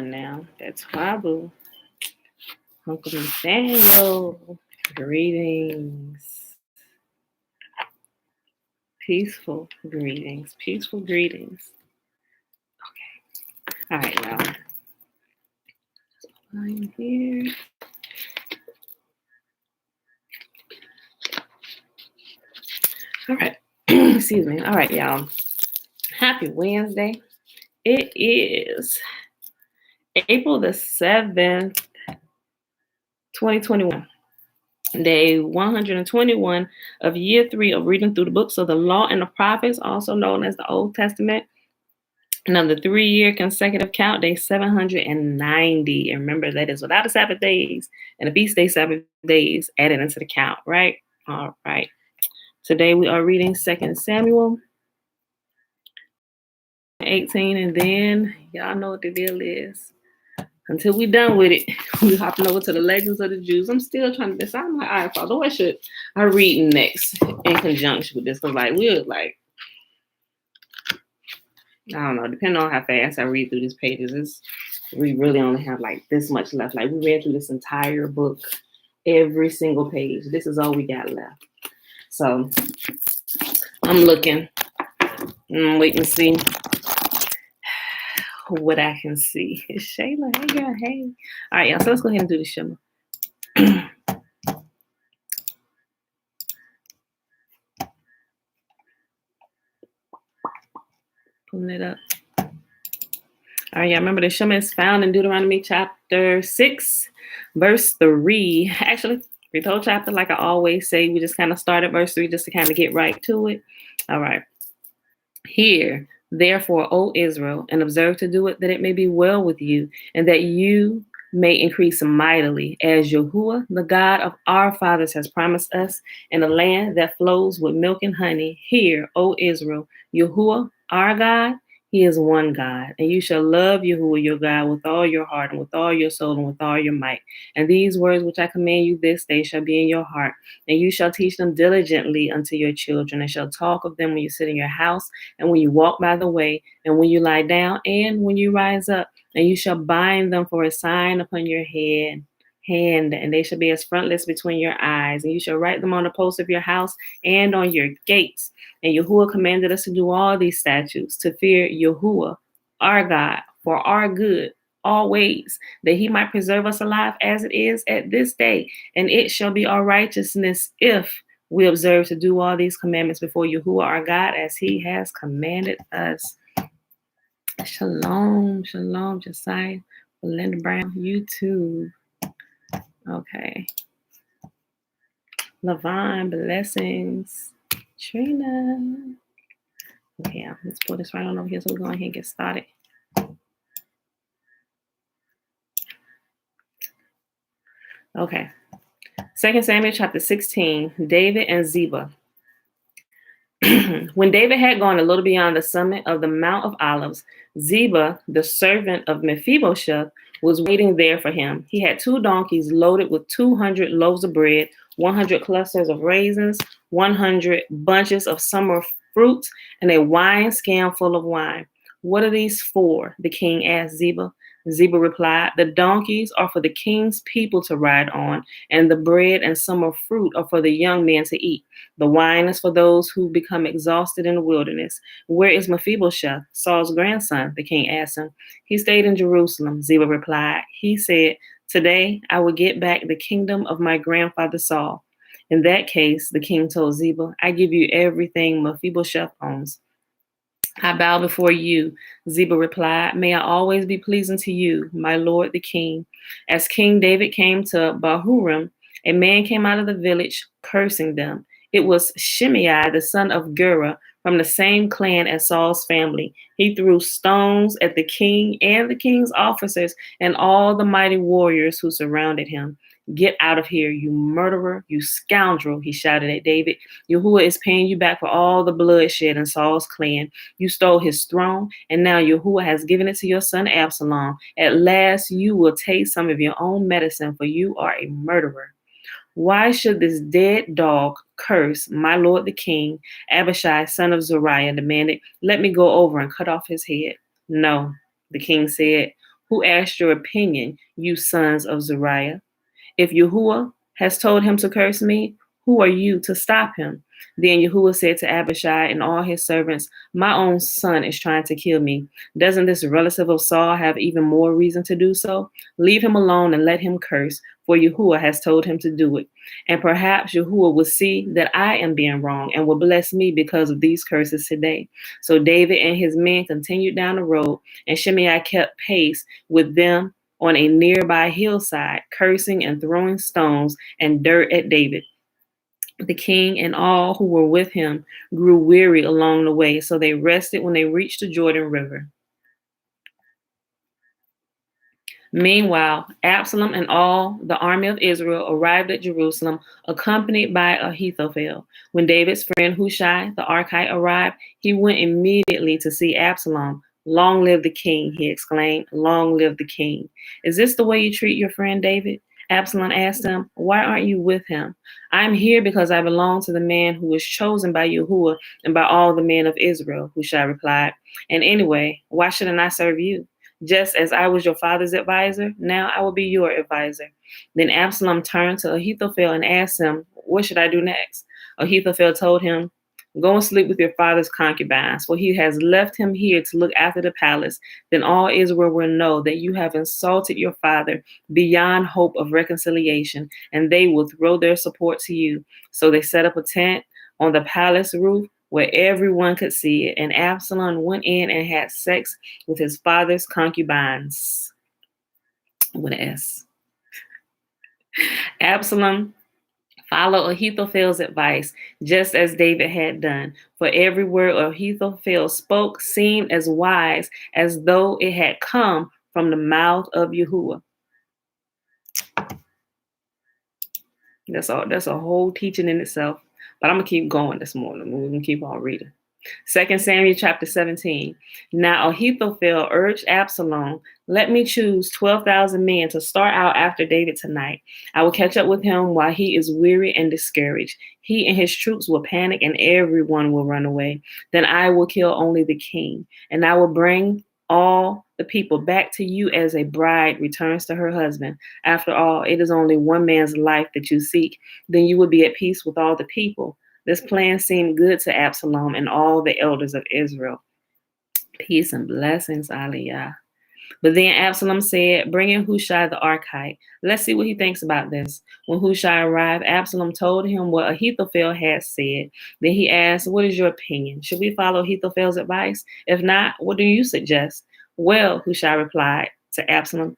Now. That's Wabu. Uncle Nathaniel. Greetings. Peaceful greetings. Peaceful greetings. Okay. All right, y'all. I'm here. All right. Excuse me. All right, y'all. Happy Wednesday. It is April the 7th, 2021. Day 121 of year 3 of reading through the books of the Law and the Prophets, also known as the Old Testament. And on the 3-year consecutive count, day 790. And remember, that is without the Sabbath days and the feast day Sabbath days added into the count, right? All right. Today we are reading 2 Samuel 18, and then y'all know what the deal is. Until we're done with it, we're hopping over to the Legends of the Jews. I'm still trying to decide. I'm like, all right, Father, what should I read next in conjunction with this? Because, like, we're like, I don't know, depending on how fast I read through these pages, we really only have like this much left. Like, we read through this entire book, every single page. This is all we got left. So I'm looking, waiting to see what I can see. It's Shayla. Hey, girl. Hey. All right, y'all. So let's go ahead and do the shimmer. Pulling it up. All right, y'all. Remember the shimmer is found in Deuteronomy chapter 6, verse 3. Actually, read the whole chapter like I always say. We just kind of start at verse 3 just to kind of get right to it. All right. Hear, therefore, O Israel, and observe to do it, that it may be well with you, and that you may increase mightily, as Yahuah, the God of our fathers, has promised us, in a land that flows with milk and honey. Hear, O Israel, Yahuah, our God, He is one God, and you shall love Yahuah your God with all your heart, and with all your soul, and with all your might. And these words which I command you this day shall be in your heart, and you shall teach them diligently unto your children, and shall talk of them when you sit in your house, and when you walk by the way, and when you lie down, and when you rise up. And you shall bind them for a sign upon your hand, and they shall be as frontlets between your eyes. And you shall write them on the posts of your house and on your gates. And Yahuah commanded us to do all these statutes, to fear Yahuah, our God, for our good, always, that He might preserve us alive as it is at this day. And it shall be our righteousness if we observe to do all these commandments before Yahuah, our God, as He has commanded us. Shalom, shalom, Josiah, Belinda Brown, YouTube. Okay. Levine, blessings. Trina. Okay, let's pull this right on over here so we're going ahead and get started. Okay. 2 Samuel chapter 16, David and Ziba. When David had gone a little beyond the summit of the Mount of Olives, Ziba, the servant of Mephibosheth, was waiting there for him. He had 2 donkeys loaded with 200 loaves of bread, 100 clusters of raisins, 100 bunches of summer fruits, and a wine skin full of wine. What are these for? The king asked Ziba. Ziba replied, the donkeys are for the king's people to ride on, and the bread and summer fruit are for the young men to eat. The wine is for those who become exhausted in the wilderness. Where is Mephibosheth, Saul's grandson? The king asked him. He stayed in Jerusalem, Ziba replied. He said, today I will get back the kingdom of my grandfather Saul. In that case, the king told Ziba, I give you everything Mephibosheth owns. I bow before you, Ziba replied. May I always be pleasing to you, my lord the king. As King David came to Bahurim, a man came out of the village cursing them. It was Shimei, the son of Gera, from the same clan as Saul's family. He threw stones at the king and the king's officers and all the mighty warriors who surrounded him. Get out of here, you murderer, you scoundrel, he shouted at David. Yahuah is paying you back for all the bloodshed in Saul's clan. You stole his throne, and now Yahuah has given it to your son Absalom. At last, you will taste some of your own medicine, for you are a murderer. Why should this dead dog curse my lord the king? Abishai, son of Zeruiah, demanded. Let me go over and cut off his head. No, the king said. Who asked your opinion, you sons of Zeruiah? If Yahuah has told him to curse me, who are you to stop him? Then Yahuah said to Abishai and all his servants, my own son is trying to kill me. Doesn't this relative of Saul have even more reason to do so? Leave him alone and let him curse, for Yahuah has told him to do it. And perhaps Yahuah will see that I am being wrong and will bless me because of these curses today. So David and his men continued down the road, and Shimei kept pace with them on a nearby hillside, cursing and throwing stones and dirt at David. The king and all who were with him grew weary along the way, so they rested when they reached the Jordan River. Meanwhile, Absalom and all the army of Israel arrived at Jerusalem, accompanied by Ahithophel. When David's friend Hushai the Archite arrived, he went immediately to see Absalom. Long live the king, he exclaimed. Long live the king. Is this the way you treat your friend David? Absalom asked him, why aren't you with him? I'm here because I belong to the man who was chosen by Yahuah and by all the men of Israel, Hushai replied. And anyway, why shouldn't I serve you? Just as I was your father's advisor, now I will be your advisor. Then Absalom turned to Ahithophel and asked him, what should I do next? Ahithophel told him, go and sleep with your father's concubines, for he has left him here to look after the palace. Then all Israel will know that you have insulted your father beyond hope of reconciliation, and they will throw their support to you. So they set up a tent on the palace roof where everyone could see it, and Absalom went in and had sex with his father's concubines. With an S. Absalom followed Ahithophel's advice, just as David had done. For every word Ahithophel spoke seemed as wise as though it had come from the mouth of Yahuah. That's a whole teaching in itself. But I'm going to keep going this morning. We're going to keep on reading. 2 Samuel chapter 17. Now Ahithophel urged Absalom, let me choose 12,000 men to start out after David tonight. I will catch up with him while he is weary and discouraged. He and his troops will panic and everyone will run away. Then I will kill only the king, and I will bring all the people back to you as a bride returns to her husband. After all, it is only one man's life that you seek. Then you will be at peace with all the people. This plan seemed good to Absalom and all the elders of Israel. Peace and blessings, Aliyah. But then Absalom said, bring in Hushai the Archite. Let's see what he thinks about this. When Hushai arrived, Absalom told him what Ahithophel had said. Then he asked, what is your opinion? Should we follow Ahithophel's advice? If not, what do you suggest? Well, Hushai replied to Absalom,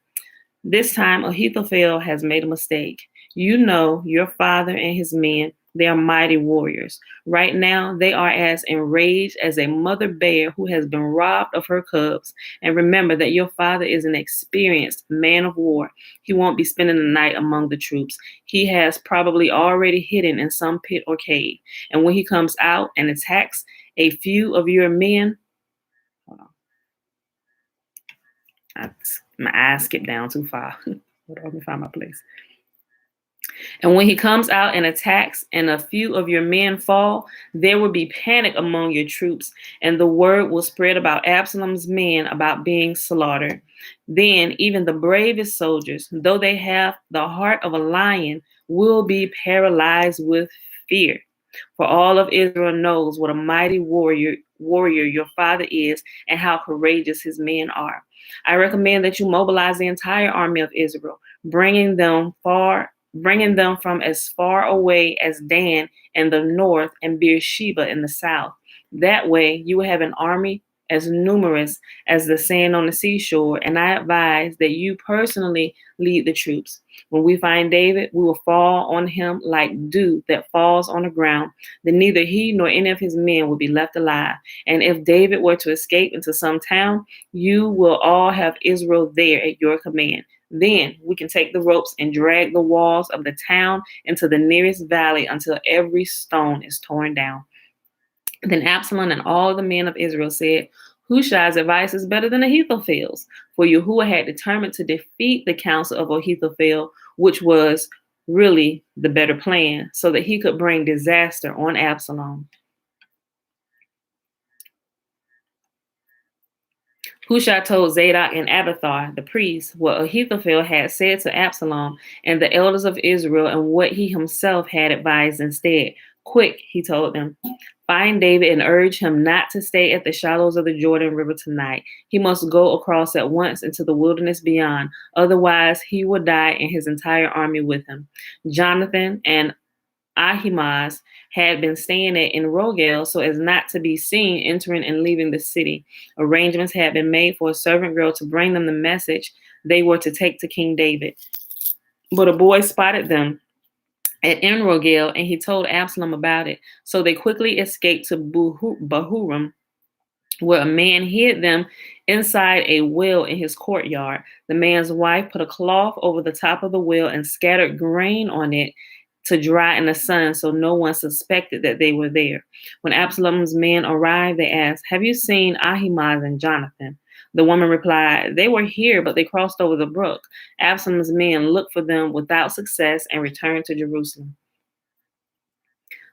this time Ahithophel has made a mistake. You know your father and his men, they are mighty warriors. Right now, they are as enraged as a mother bear who has been robbed of her cubs. And remember that your father is an experienced man of war. He won't be spending the night among the troops. He has probably already hidden in some pit or cave. And when he comes out and attacks a few of your men, hold on. My eyes skipped down too far. Hold on, let me find my place. And when he comes out and attacks and a few of your men fall, there will be panic among your troops, and the word will spread about Absalom's men about being slaughtered. Then even the bravest soldiers, though they have the heart of a lion, will be paralyzed with fear. For all of Israel knows what a mighty warrior your father is and how courageous his men are. I recommend that you mobilize the entire army of Israel, bringing them from as far away as Dan in the north and Beersheba in the south. That way, you will have an army as numerous as the sand on the seashore, and I advise that you personally lead the troops. When we find David, we will fall on him like dew that falls on the ground. Then neither he nor any of his men will be left alive. And if David were to escape into some town, you will all have Israel there at your command. Then we can take the ropes and drag the walls of the town into the nearest valley until every stone is torn down. Then Absalom and all the men of Israel said, Hushai's advice is better than Ahithophel's, for Yahuah had determined to defeat the counsel of Ahithophel, which was really the better plan, so that he could bring disaster on Absalom. Hushai told Zadok and Abiathar, the priests, what Ahithophel had said to Absalom and the elders of Israel and what he himself had advised instead. Quick, he told them, find David and urge him not to stay at the shallows of the Jordan River tonight. He must go across at once into the wilderness beyond. Otherwise, he will die and his entire army with him. Jonathan and Ahimaaz had been staying in Rogel so as not to be seen entering and leaving the city. Arrangements had been made for a servant girl to bring them the message they were to take to King David. But a boy spotted them at Enrogel, and he told Absalom about it. So they quickly escaped to Bahurim, where a man hid them inside a well in his courtyard. The man's wife put a cloth over the top of the well and scattered grain on it to dry in the sun so no one suspected that they were there. When Absalom's men arrived, they asked, have you seen Ahimaaz and Jonathan? The woman replied, they were here, but they crossed over the brook. Absalom's men looked for them without success and returned to Jerusalem.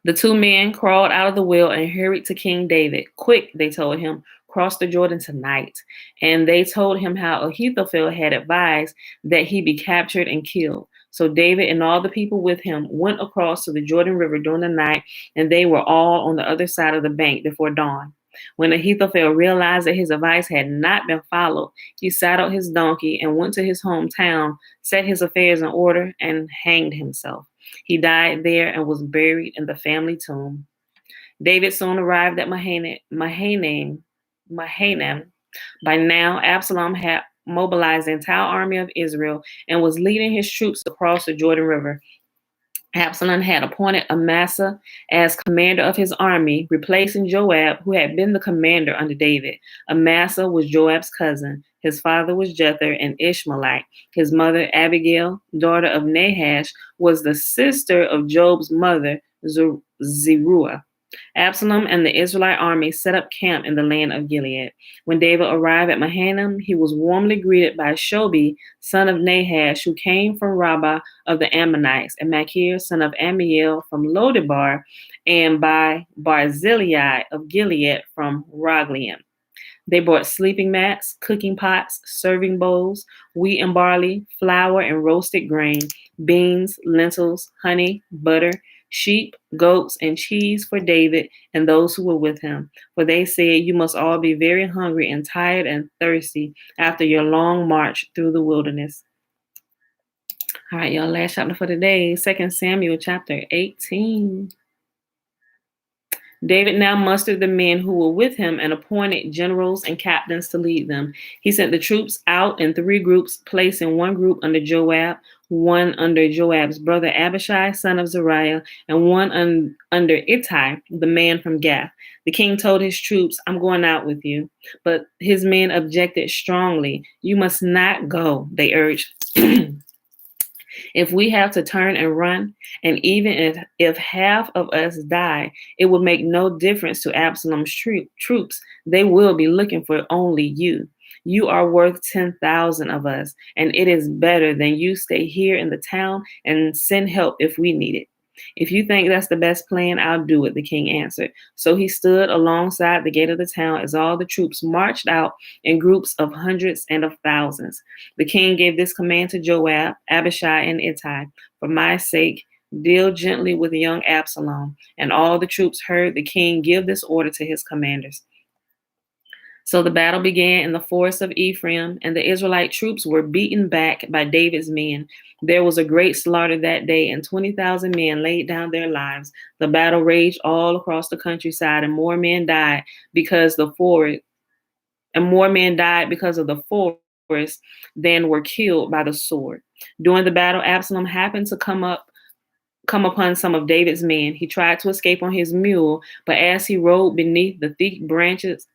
The two men crawled out of the well and hurried to King David. Quick, they told him, cross the Jordan tonight. And they told him how Ahithophel had advised that he be captured and killed. So David and all the people with him went across to the Jordan River during the night, and they were all on the other side of the bank before dawn. When Ahithophel realized that his advice had not been followed, he saddled his donkey and went to his hometown, set his affairs in order, and hanged himself. He died there and was buried in the family tomb. David soon arrived at Mahanaim. By now, Absalom had mobilized the entire army of Israel and was leading his troops across the Jordan River. Absalom had appointed Amasa as commander of his army, replacing Joab, who had been the commander under David. Amasa was Joab's cousin. His father was Jether an Ishmaelite. His mother, Abigail, daughter of Nahash, was the sister of Job's mother, Tzrura. Absalom and the Israelite army set up camp in the land of Gilead. When David arrived at Mahanaim, he was warmly greeted by Shobi, son of Nahash, who came from Rabbah of the Ammonites, and Machir, son of Amiel from Lodebar, and by Barzillai of Gilead from Roglaim. They brought sleeping mats, cooking pots, serving bowls, wheat and barley, flour and roasted grain, beans, lentils, honey, butter, sheep, goats, and cheese for David and those who were with him. For they said, you must all be very hungry and tired and thirsty after your long march through the wilderness. All right, y'all, last chapter for today, 2 Samuel chapter 18. David now mustered the men who were with him and appointed generals and captains to lead them. He sent the troops out in 3 groups, placing one group under Joab, one under Joab's brother Abishai, son of Zeruiah, and one under Ittai, the man from Gath. The king told his troops, I'm going out with you. But his men objected strongly. You must not go, they urged. If we have to turn and run, and even if half of us die, it will make no difference to Absalom's troops. They will be looking for only you. You are worth 10,000 of us, and it is better than you stay here in the town and send help if we need it. If you think that's the best plan, I'll do it, the king answered. So he stood alongside the gate of the town as all the troops marched out in groups of hundreds and of thousands. The king gave this command to Joab, Abishai, and Ittai, for my sake, deal gently with young Absalom. And all the troops heard the king give this order to his commanders. So the battle began in the forest of Ephraim, and the Israelite troops were beaten back by David's men. There was a great slaughter that day, and 20,000 men laid down their lives. The battle raged all across the countryside, and more men died because of the forest than were killed by the sword. During the battle, Absalom happened to come upon some of David's men. He tried to escape on his mule, but as he rode beneath the thick branches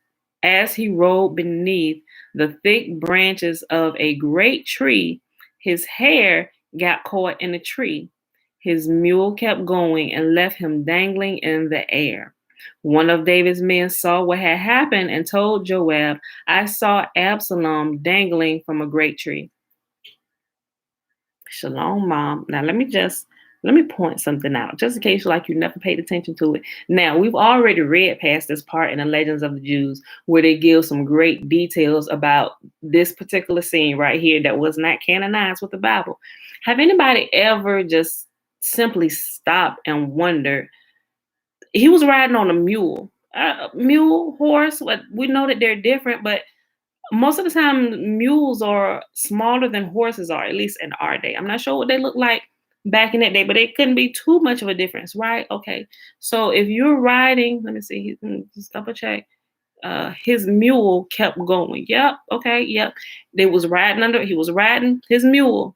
of a great tree, his hair got caught in the tree. His mule kept going and left him dangling in the air. One of David's men saw what had happened and told Joab, I saw Absalom dangling from a great tree. Shalom, Mom. Now let me just Let me point something out, just in case like you never paid attention to it. Now, we've already read past this part in the Legends of the Jews, where they give some great details about this particular scene right here that was not canonized with the Bible. Have anybody ever just simply stopped and wondered? He was riding on a mule. Mule, horse, what we know that they're different, but most of the time mules are smaller than horses are, at least in our day. I'm not sure what they look like back in that day, but it couldn't be too much of a difference, right? Okay. So if you're riding, let me see, just double check. His mule kept going. Yep. Okay. Yep. He was riding his mule.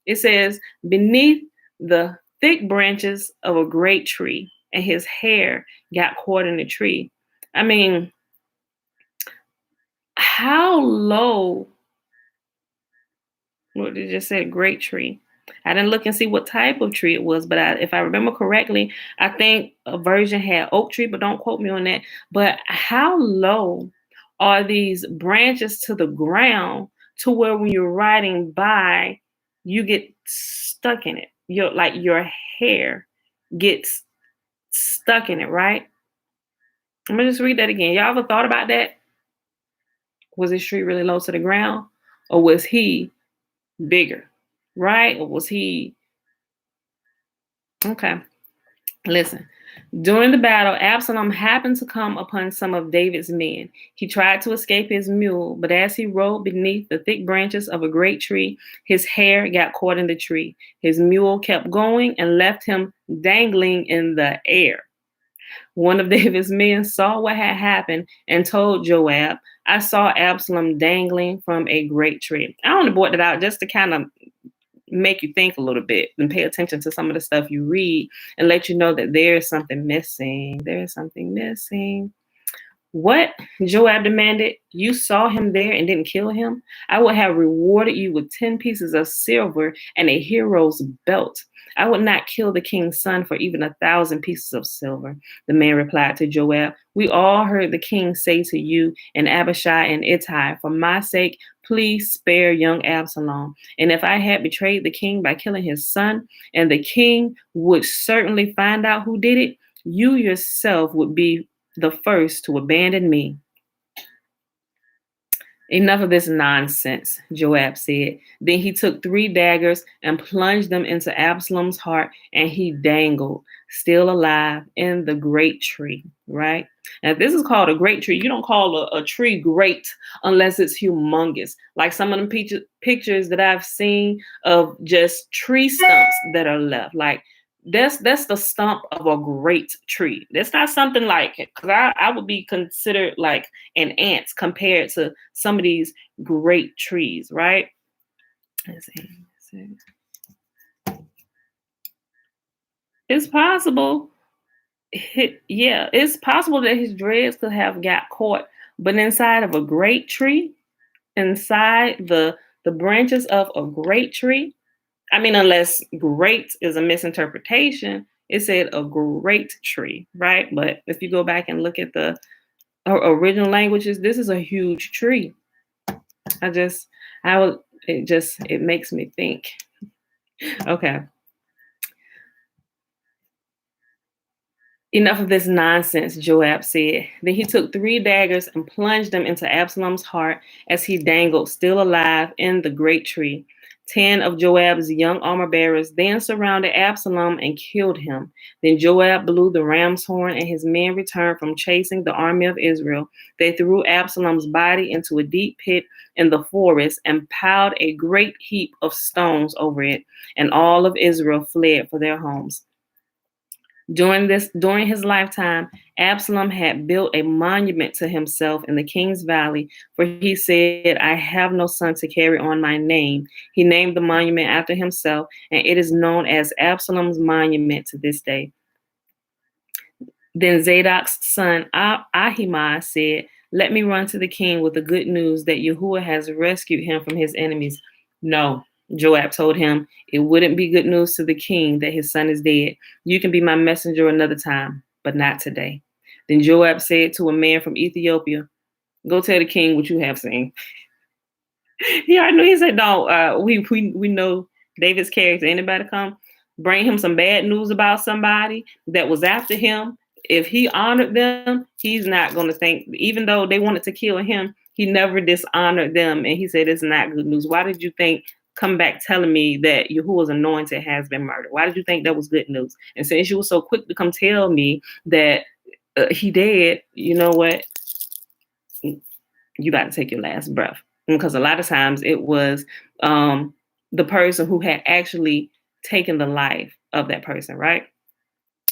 It says beneath the thick branches of a great tree, and his hair got caught in the tree. I mean, how low? What did it just say? Great tree. I didn't look and see what type of tree it was, but if I remember correctly, I think a version had oak tree, but don't quote me on that. But how low are these branches to the ground to where when you're riding by, you get stuck in it? Your hair gets stuck in it, right? I'm gonna just read that again. Y'all ever thought about that? Was this tree really low to the ground, or was he bigger, right? Or was he okay? Listen, during the battle, Absalom happened to come upon some of David's men. He tried to escape his mule, but as he rode beneath the thick branches of a great tree, his hair got caught in the tree. His mule kept going and left him dangling in the air. One of David's men saw what had happened and told Joab, I saw Absalom dangling from a great tree. I only brought that out just to kind of make you think a little bit and pay attention to some of the stuff you read and let you know that there is something missing. There is something missing. What? Joab demanded. You saw him there and didn't kill him? I would have rewarded you with 10 pieces of silver and a hero's belt. I would not kill the king's son for even 1,000 pieces of silver. The man replied to Joab, we all heard the king say to you and Abishai and Ittai, for my sake, please spare young Absalom. And if I had betrayed the king by killing his son, and the king would certainly find out who did it, you yourself would be the first to abandon me. Enough of this nonsense, Joab said. Then he took 3 daggers and plunged them into Absalom's heart, and he dangled, still alive, in the great tree, right? Now, this is called a great tree. You don't call a tree great unless it's humongous. Like some of them pictures that I've seen of just tree stumps that are left. Like, that's the stump of a great tree. That's not something like it, because I would be considered like an ant compared to some of these great trees, right? Let's see. It's possible. It's possible that his dreads could have got caught, but inside of a great tree, inside the branches of a great tree. I mean, unless great is a misinterpretation, it said a great tree, right? But if you go back and look at the original languages, this is a huge tree. It makes me think. Okay. Enough of this nonsense, Joab said. Then he took 3 daggers and plunged them into Absalom's heart as he dangled, still alive, in the great tree. 10 of Joab's young armor bearers then surrounded Absalom and killed him. Then Joab blew the ram's horn, and his men returned from chasing the army of Israel. They threw Absalom's body into a deep pit in the forest and piled a great heap of stones over it, and all of Israel fled for their homes. During his lifetime, Absalom had built a monument to himself in the king's valley, for he said, I have no son to carry on my name. He named the monument after himself, and it is known as Absalom's monument to this day. Then Zadok's son Ahimaaz said, let me run to the king with the good news that Yahuah has rescued him from his enemies. No, Joab told him, it wouldn't be good news to the king that his son is dead. You can be my messenger another time, but not today. Then Joab said to a man from Ethiopia, go tell the king what you have seen. He already knew. He said, no, we know David's character. Anybody come? bring him some bad news about somebody that was after him, if he honored them, he's not going to think, even though they wanted to kill him, he never dishonored them. And he said, it's not good news. Why did you think come back telling me that Yahuah's anointed has been murdered? Why did you think that was good news? And since you were so quick to come tell me that he dead, you know what? You got to take your last breath. Because a lot of times it was the person who had actually taken the life of that person, right?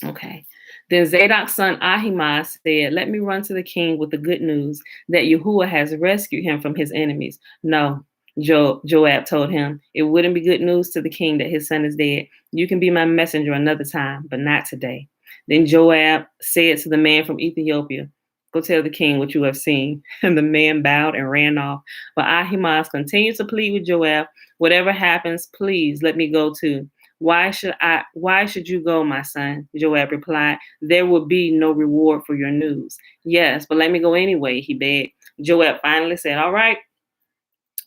Okay. Then Zadok's son Ahimaaz said, let me run to the king with the good news that Yahuah has rescued him from his enemies. No, Joab told him, it wouldn't be good news to the king that his son is dead. You can be my messenger another time, but not today. Then Joab said to the man from Ethiopia, go tell the king what you have seen. And the man bowed and ran off. But Ahimaaz continued to plead with Joab, whatever happens, please let me go too. Why should you go, my son? Joab replied, there will be no reward for your news. Yes, but let me go anyway, he begged. Joab finally said, all right,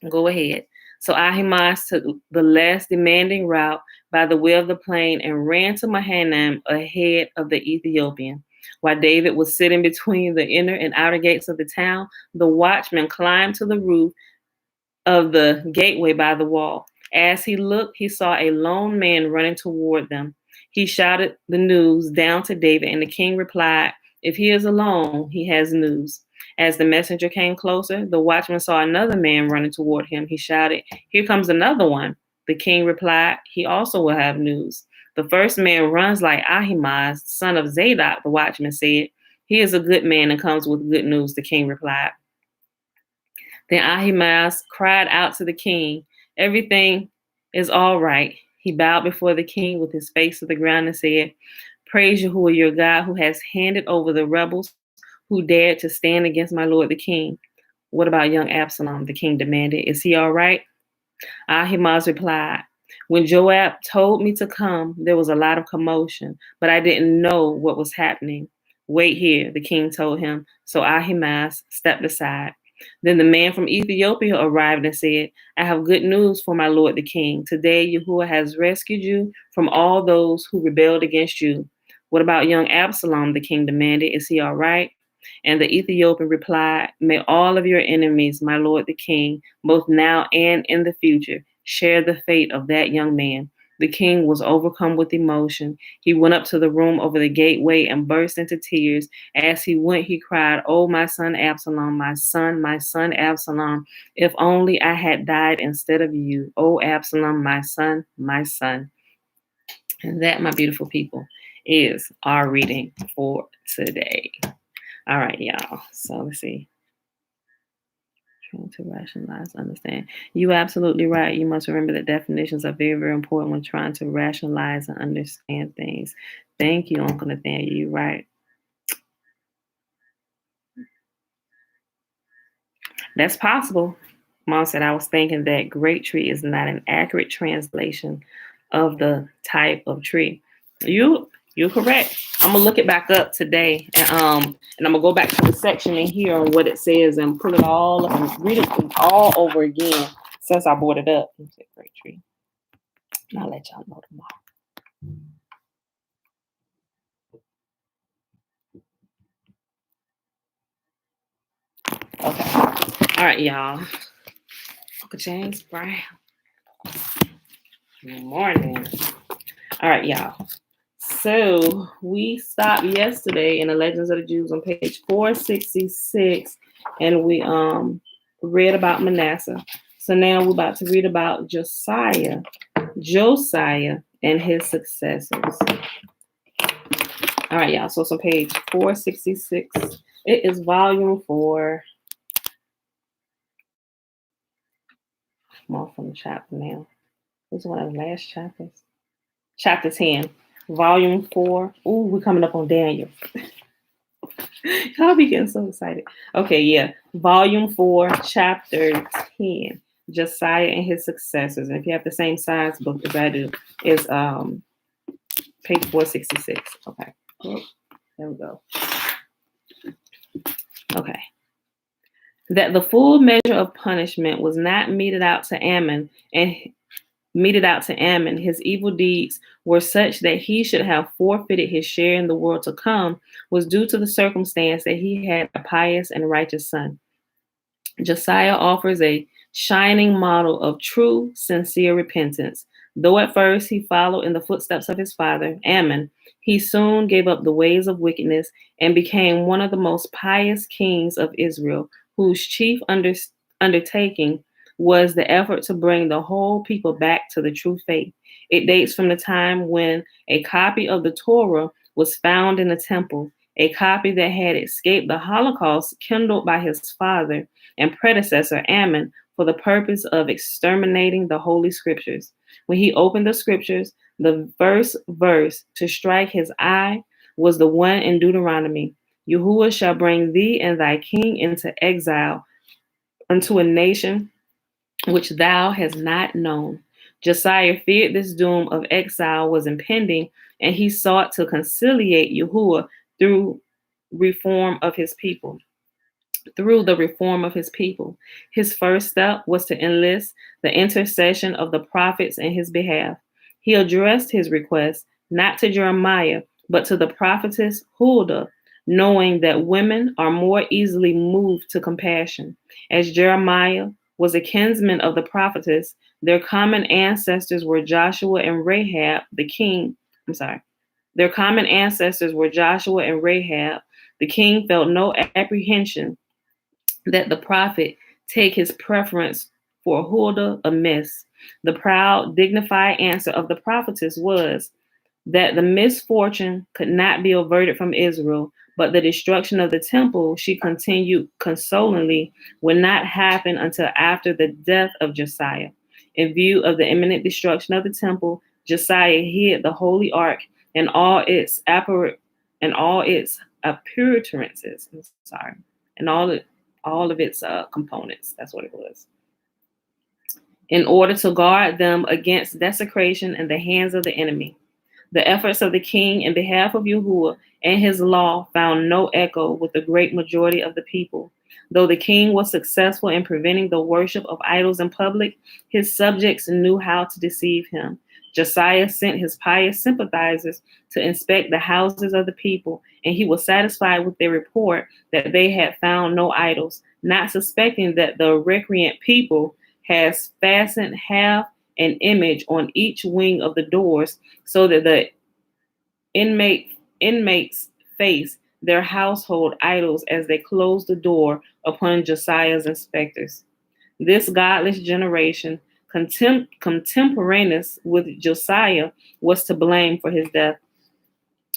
go ahead. So Ahimaaz took the less demanding route by the way of the plain and ran to Mahanaim ahead of the Ethiopian. While David was sitting between the inner and outer gates of the town, the watchman climbed to the roof of the gateway by the wall. As he looked, he saw a lone man running toward them. He shouted the news down to David, and the king replied, if he is alone, he has news. As the messenger came closer, the watchman saw another man running toward him. He shouted, here comes another one. The king replied, he also will have news. The first man runs like Ahimaaz, son of Zadok, the watchman said. He is a good man and comes with good news, the king replied. Then Ahimaaz cried out to the king, everything is all right. He bowed before the king with his face to the ground and said, praise Yahuah, your God, who has handed over the rebels who dared to stand against my lord the king. What about young Absalom? The king demanded. Is he all right? Ahimaaz replied, when Joab told me to come, there was a lot of commotion, but I didn't know what was happening. Wait here, the king told him. So Ahimaaz stepped aside. Then the man from Ethiopia arrived and said, I have good news for my lord the king. Today Yahuah has rescued you from all those who rebelled against you. What about young Absalom? The king demanded. Is he all right? And the Ethiopian replied, may all of your enemies, my lord the king, both now and in the future, share the fate of that young man. The king was overcome with emotion. He went up to the room over the gateway and burst into tears. As he went, he cried, oh, my son Absalom, my son Absalom, if only I had died instead of you. Oh, Absalom, my son, my son. And that, my beautiful people, is our reading for today. All right, y'all. So let's see. Trying to rationalize, understand. You're absolutely right. You must remember that definitions are very, very important when trying to rationalize and understand things. Thank you, Uncle Nathaniel. You're right. That's possible. Mom said, I was thinking that great tree is not an accurate translation of the type of tree. You're correct. I'm gonna look it back up today, and I'm gonna go back to the section in here on what it says and pull it all up and read it all over again since I brought it up. Great tree. And I'll let y'all know tomorrow. Okay. All right, y'all. Uncle James Brown. Good morning. All right, y'all. So we stopped yesterday in the Legends of the Jews on page 466, and we read about Manasseh. So now we're about to read about Josiah, and his successors. All right, y'all. So it's on page 466. It is volume 4. I'm off from the chapter now. This is one of the last chapters. Chapter 10, volume 4. Ooh, we're coming up on Daniel. Y'all be getting so excited. Okay, yeah. Volume 4, chapter 10. Josiah and his successors. And if you have the same size book as I do, it's page 466. Okay. There we go. Okay. That the full measure of punishment was not meted out to Ammon meted out to Ammon. His evil deeds were such that he should have forfeited his share in the world to come, was due to the circumstance that he had a pious and righteous son. Josiah offers a shining model of true, sincere repentance. Though at first he followed in the footsteps of his father, Ammon, he soon gave up the ways of wickedness and became one of the most pious kings of Israel, whose chief undertaking was the effort to bring the whole people back to the true faith. It dates from the time when a copy of the Torah was found in the temple, a copy that had escaped the Holocaust kindled by his father and predecessor Ammon for the purpose of exterminating the Holy Scriptures. When he opened the Scriptures, the first verse to strike his eye was the one in Deuteronomy. Yahuah shall bring thee and thy king into exile unto a nation which thou hast not known. Josiah feared this doom of exile was impending, and he sought to conciliate Yahuah through reform of his people. Through the reform of his people. His first step was to enlist the intercession of the prophets in his behalf. He addressed his request not to Jeremiah, but to the prophetess Huldah, knowing that women are more easily moved to compassion. As Jeremiah was a kinsman of the prophetess, their common ancestors were Joshua and Rahab, the king. Their common ancestors were Joshua and Rahab. The king felt no apprehension that the prophet take his preference for Huldah amiss. The proud, dignified answer of the prophetess was that the misfortune could not be averted from Israel, but the destruction of the temple, she continued consolingly, would not happen until after the death of Josiah. In view of the imminent destruction of the temple, Josiah hid the holy ark and all its appurtenances. And all of its components. That's what it was. In order to guard them against desecration in the hands of the enemy. The efforts of the king in behalf of Yahuah and his law found no echo with the great majority of the people. Though the king was successful in preventing the worship of idols in public, his subjects knew how to deceive him. Josiah sent his pious sympathizers to inspect the houses of the people, and he was satisfied with their report that they had found no idols, not suspecting that the recreant people has fastened half an image on each wing of the doors so that the inmates face their household idols as they close the door upon Josiah's inspectors. This godless generation, contemporaneous with Josiah, was to blame for his death.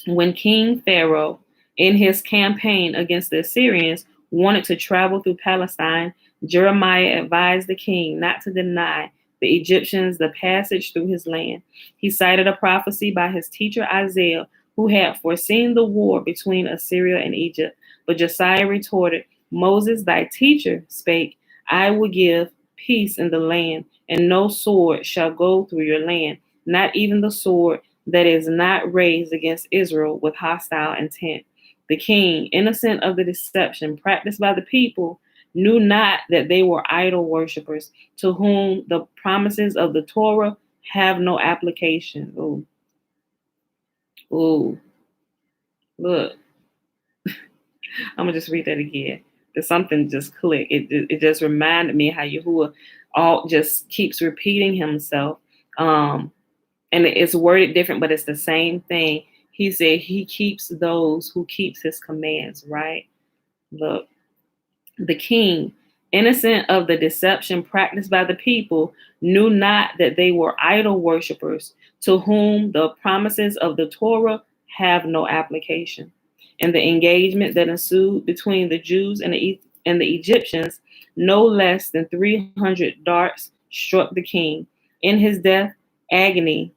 When King Pharaoh, in his campaign against the Assyrians, wanted to travel through Palestine, Jeremiah advised the king not to deny the Egyptians the passage through his land. He cited a prophecy by his teacher Isaiah, who had foreseen the war between Assyria and Egypt. But Josiah retorted, Moses, thy teacher, spake, I will give peace in the land, and no sword shall go through your land, not even the sword that is not raised against Israel with hostile intent. The king, innocent of the deception practiced by the people, knew not that they were idol worshippers, to whom the promises of the Torah have no application. Ooh, look. I'm gonna just read that again. There's something just clicked. It just reminded me how Yahuah all just keeps repeating himself. And it's worded different, but it's the same thing. He said he keeps those who keeps his commands, right? Look, the king, innocent of the deception practiced by the people, knew not that they were idol worshippers, to whom the promises of the Torah have no application. In the engagement that ensued between the Jews and the Egyptians, no less than 300 darts struck the king. In his death agony,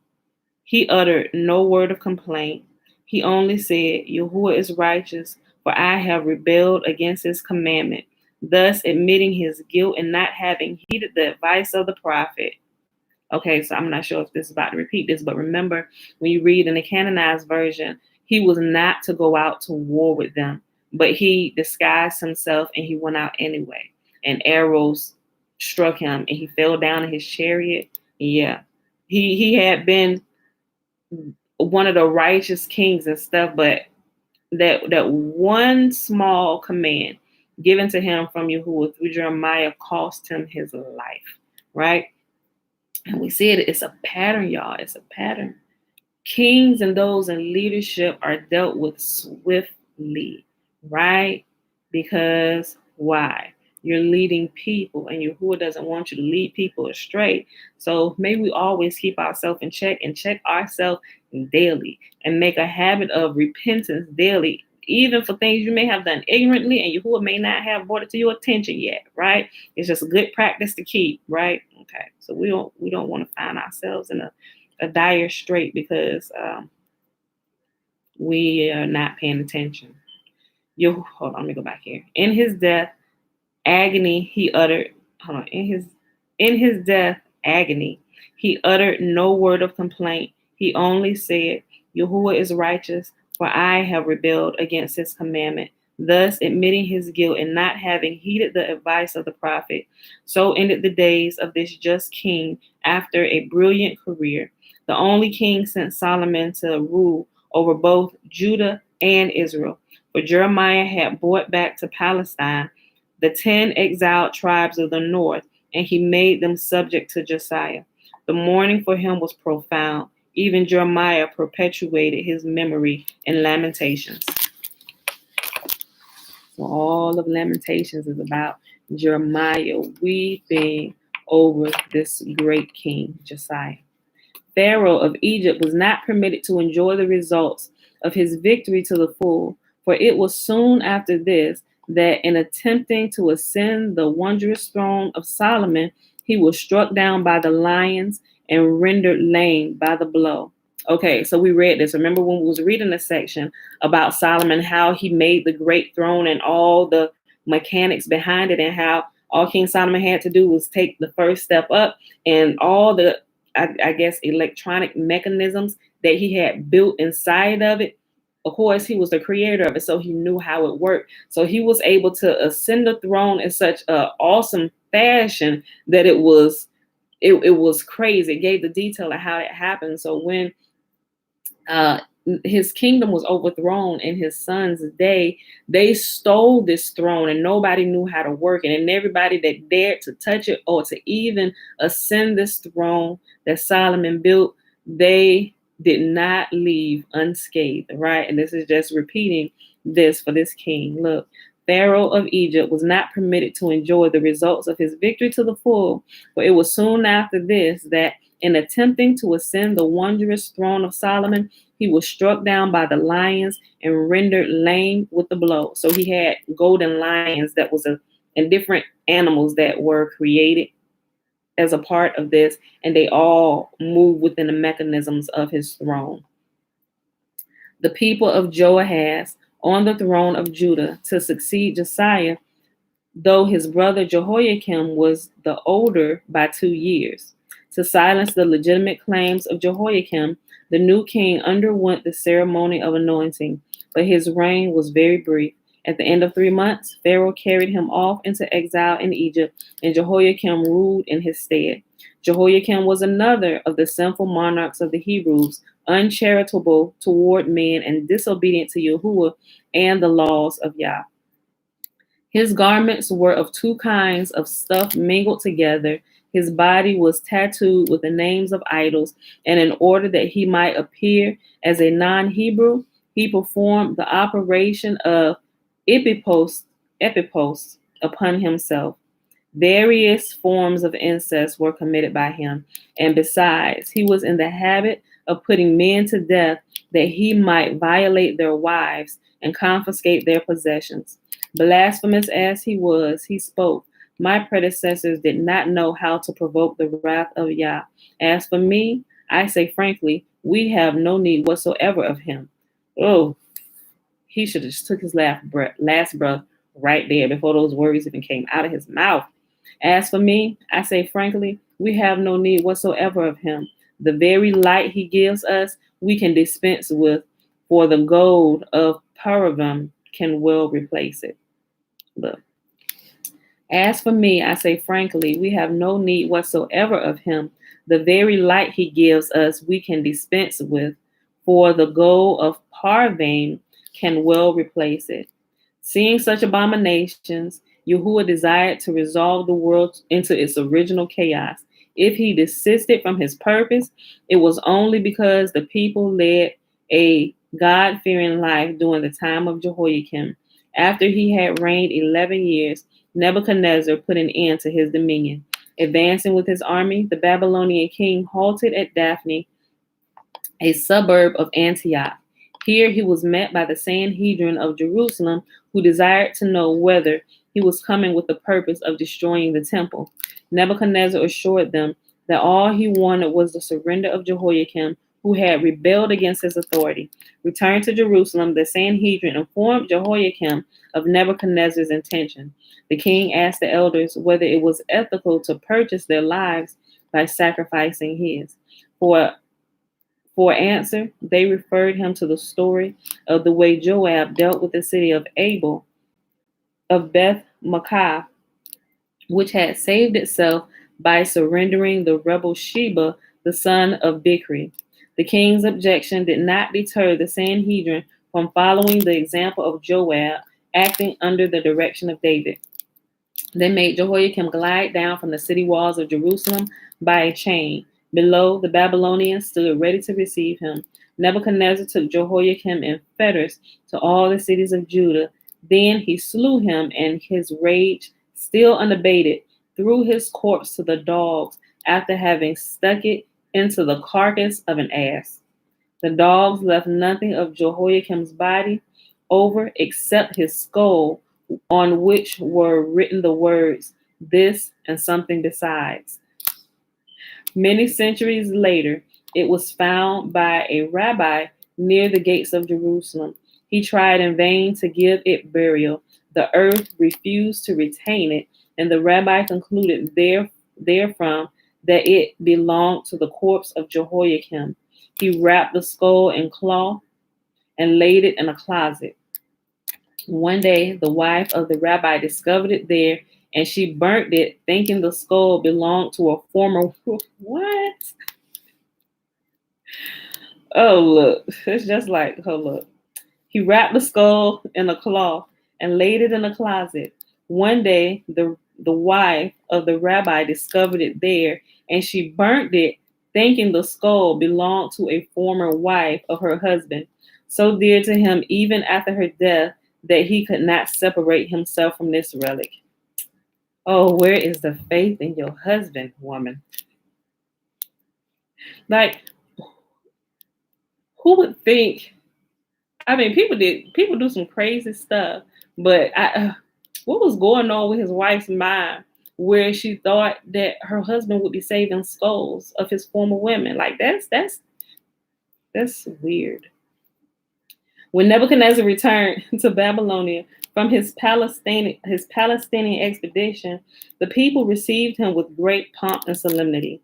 he uttered no word of complaint. He only said, Yahuah is righteous, for I have rebelled against his commandment, thus admitting his guilt and not having heeded the advice of the prophet. Okay, so I'm not sure if this is about to repeat this, but remember when you read in the canonized version, he was not to go out to war with them, but he disguised himself and he went out anyway. And arrows struck him and he fell down in his chariot. Yeah. He had been one of the righteous kings and stuff, but that one small command given to him from Yahuah through Jeremiah cost him his life, right? And we see it. It's a pattern, y'all. It's a pattern. Kings and those in leadership are dealt with swiftly, right? Because why? You're leading people, and Yahuah doesn't want you to lead people astray. So may we always keep ourselves in check and check ourselves daily and make a habit of repentance daily, even for things you may have done ignorantly and Yahuah may not have brought it to your attention yet, right? It's just a good practice to keep, right? Okay, so we don't want to find ourselves in a dire strait because we are not paying attention. Hold on, let me go back here. In his death, agony, he uttered. Hold on. In his death, agony, he uttered no word of complaint. He only said, "Yahuah is righteous, for I have rebelled against his commandment." Thus, admitting his guilt and not having heeded the advice of the prophet. So ended the days of this just king after a brilliant career, the only king since Solomon to rule over both Judah and Israel. For Jeremiah had brought back to Palestine the 10 exiled tribes of the north, and he made them subject to Josiah. The mourning for him was profound. Even Jeremiah perpetuated his memory in Lamentations. So all of Lamentations is about Jeremiah weeping over this great king, Josiah. Pharaoh of Egypt was not permitted to enjoy the results of his victory to the full, for it was soon after this that in attempting to ascend the wondrous throne of Solomon, he was struck down by the lions and rendered lame by the blow. Okay, so we read this. Remember when we was reading the section about Solomon, how he made the great throne and all the mechanics behind it, and how all King Solomon had to do was take the first step up, and all the, I guess, electronic mechanisms that he had built inside of it. Of course, he was the creator of it, so he knew how it worked. So he was able to ascend the throne in such an awesome fashion that it was crazy. It gave the detail of how it happened. So when his kingdom was overthrown in his son's day, they stole this throne and nobody knew how to work it. And everybody that dared to touch it or to even ascend this throne that Solomon built, they did not leave unscathed, right? And this is just repeating this for this king. Look, Pharaoh of Egypt was not permitted to enjoy the results of his victory to the full, for it was soon after this that in attempting to ascend the wondrous throne of Solomon, he was struck down by the lions and rendered lame with the blow. So he had golden lions that was and different animals that were created as a part of this, and they all moved within the mechanisms of his throne. The people of Jehoahaz on the throne of Judah to succeed Josiah, though his brother Jehoiakim was the older by 2 years. To silence the legitimate claims of Jehoiakim, the new king underwent the ceremony of anointing, but his reign was very brief. At the end of 3 months, Pharaoh carried him off into exile in Egypt, and Jehoiakim ruled in his stead. Jehoiakim was another of the sinful monarchs of the Hebrews, uncharitable toward men and disobedient to Yahuah and the laws of Yah. His garments were of 2 kinds of stuff mingled together. His body was tattooed with the names of idols, and in order that he might appear as a non-Hebrew, he performed the operation of epipos upon himself. Various forms of incest were committed by him, and besides, he was in the habit of putting men to death that he might violate their wives and confiscate their possessions. Blasphemous as he was, he spoke, "My predecessors did not know how to provoke the wrath of Yah. As for me, I say frankly, we have no need whatsoever of him." Oh, he should have just took his last breath right there before those words even came out of his mouth. As for me, I say frankly, we have no need whatsoever of him. The very light he gives us, we can dispense with, for the gold of Paravim can well replace it. Look. As for me, I say frankly, we have no need whatsoever of him. The very light he gives us we can dispense with, for the goal of Parvain can well replace it. Seeing such abominations, Yahuah desired to resolve the world into its original chaos. If he desisted from his purpose, it was only because the people led a God-fearing life during the time of Jehoiakim. After he had reigned 11 years, Nebuchadnezzar put an end to his dominion. Advancing with his army, the Babylonian king halted at Daphne, a suburb of Antioch. Here he was met by the Sanhedrin of Jerusalem, who desired to know whether he was coming with the purpose of destroying the temple. Nebuchadnezzar assured them that all he wanted was the surrender of Jehoiakim, who had rebelled against his authority. Returned to Jerusalem, the Sanhedrin informed Jehoiakim of Nebuchadnezzar's intention. The king asked the elders whether it was ethical to purchase their lives by sacrificing his. For answer, they referred him to the story of the way Joab dealt with the city of Abel, of Beth Makkah, which had saved itself by surrendering the rebel Sheba, the son of Bichri. The king's objection did not deter the Sanhedrin from following the example of Joab, acting under the direction of David. They made Jehoiakim glide down from the city walls of Jerusalem by a chain. Below, the Babylonians stood ready to receive him. Nebuchadnezzar took Jehoiakim in fetters to all the cities of Judah. Then he slew him, and his rage, still unabated, threw his corpse to the dogs after having stuck it into the carcass of an ass. The dogs left nothing of Jehoiakim's body over except his skull, on which were written the words, "This and something besides." Many centuries later, it was found by a rabbi near the gates of Jerusalem. He tried in vain to give it burial. The earth refused to retain it, and the rabbi concluded therefrom that it belonged to the corpse of Jehoiakim. He wrapped the skull in cloth and laid it in a closet. One day, the wife of the rabbi discovered it there, and she burnt it, thinking the skull belonged to a former. What? Oh, look. It's just like, oh, look. He wrapped the skull in a cloth and laid it in a closet. One day, the wife of the rabbi discovered it there, and she burnt it, thinking the skull belonged to a former wife of her husband, so dear to him even after her death that he could not separate himself from this relic. Oh, where is the faith in your husband, woman? Like, who would think? I mean, people do some crazy stuff, but what was going on with his wife's mind where she thought that her husband would be saving skulls of his former women? Like that's weird. When Nebuchadnezzar returned to Babylonia from his Palestinian expedition, the people received him with great pomp and solemnity.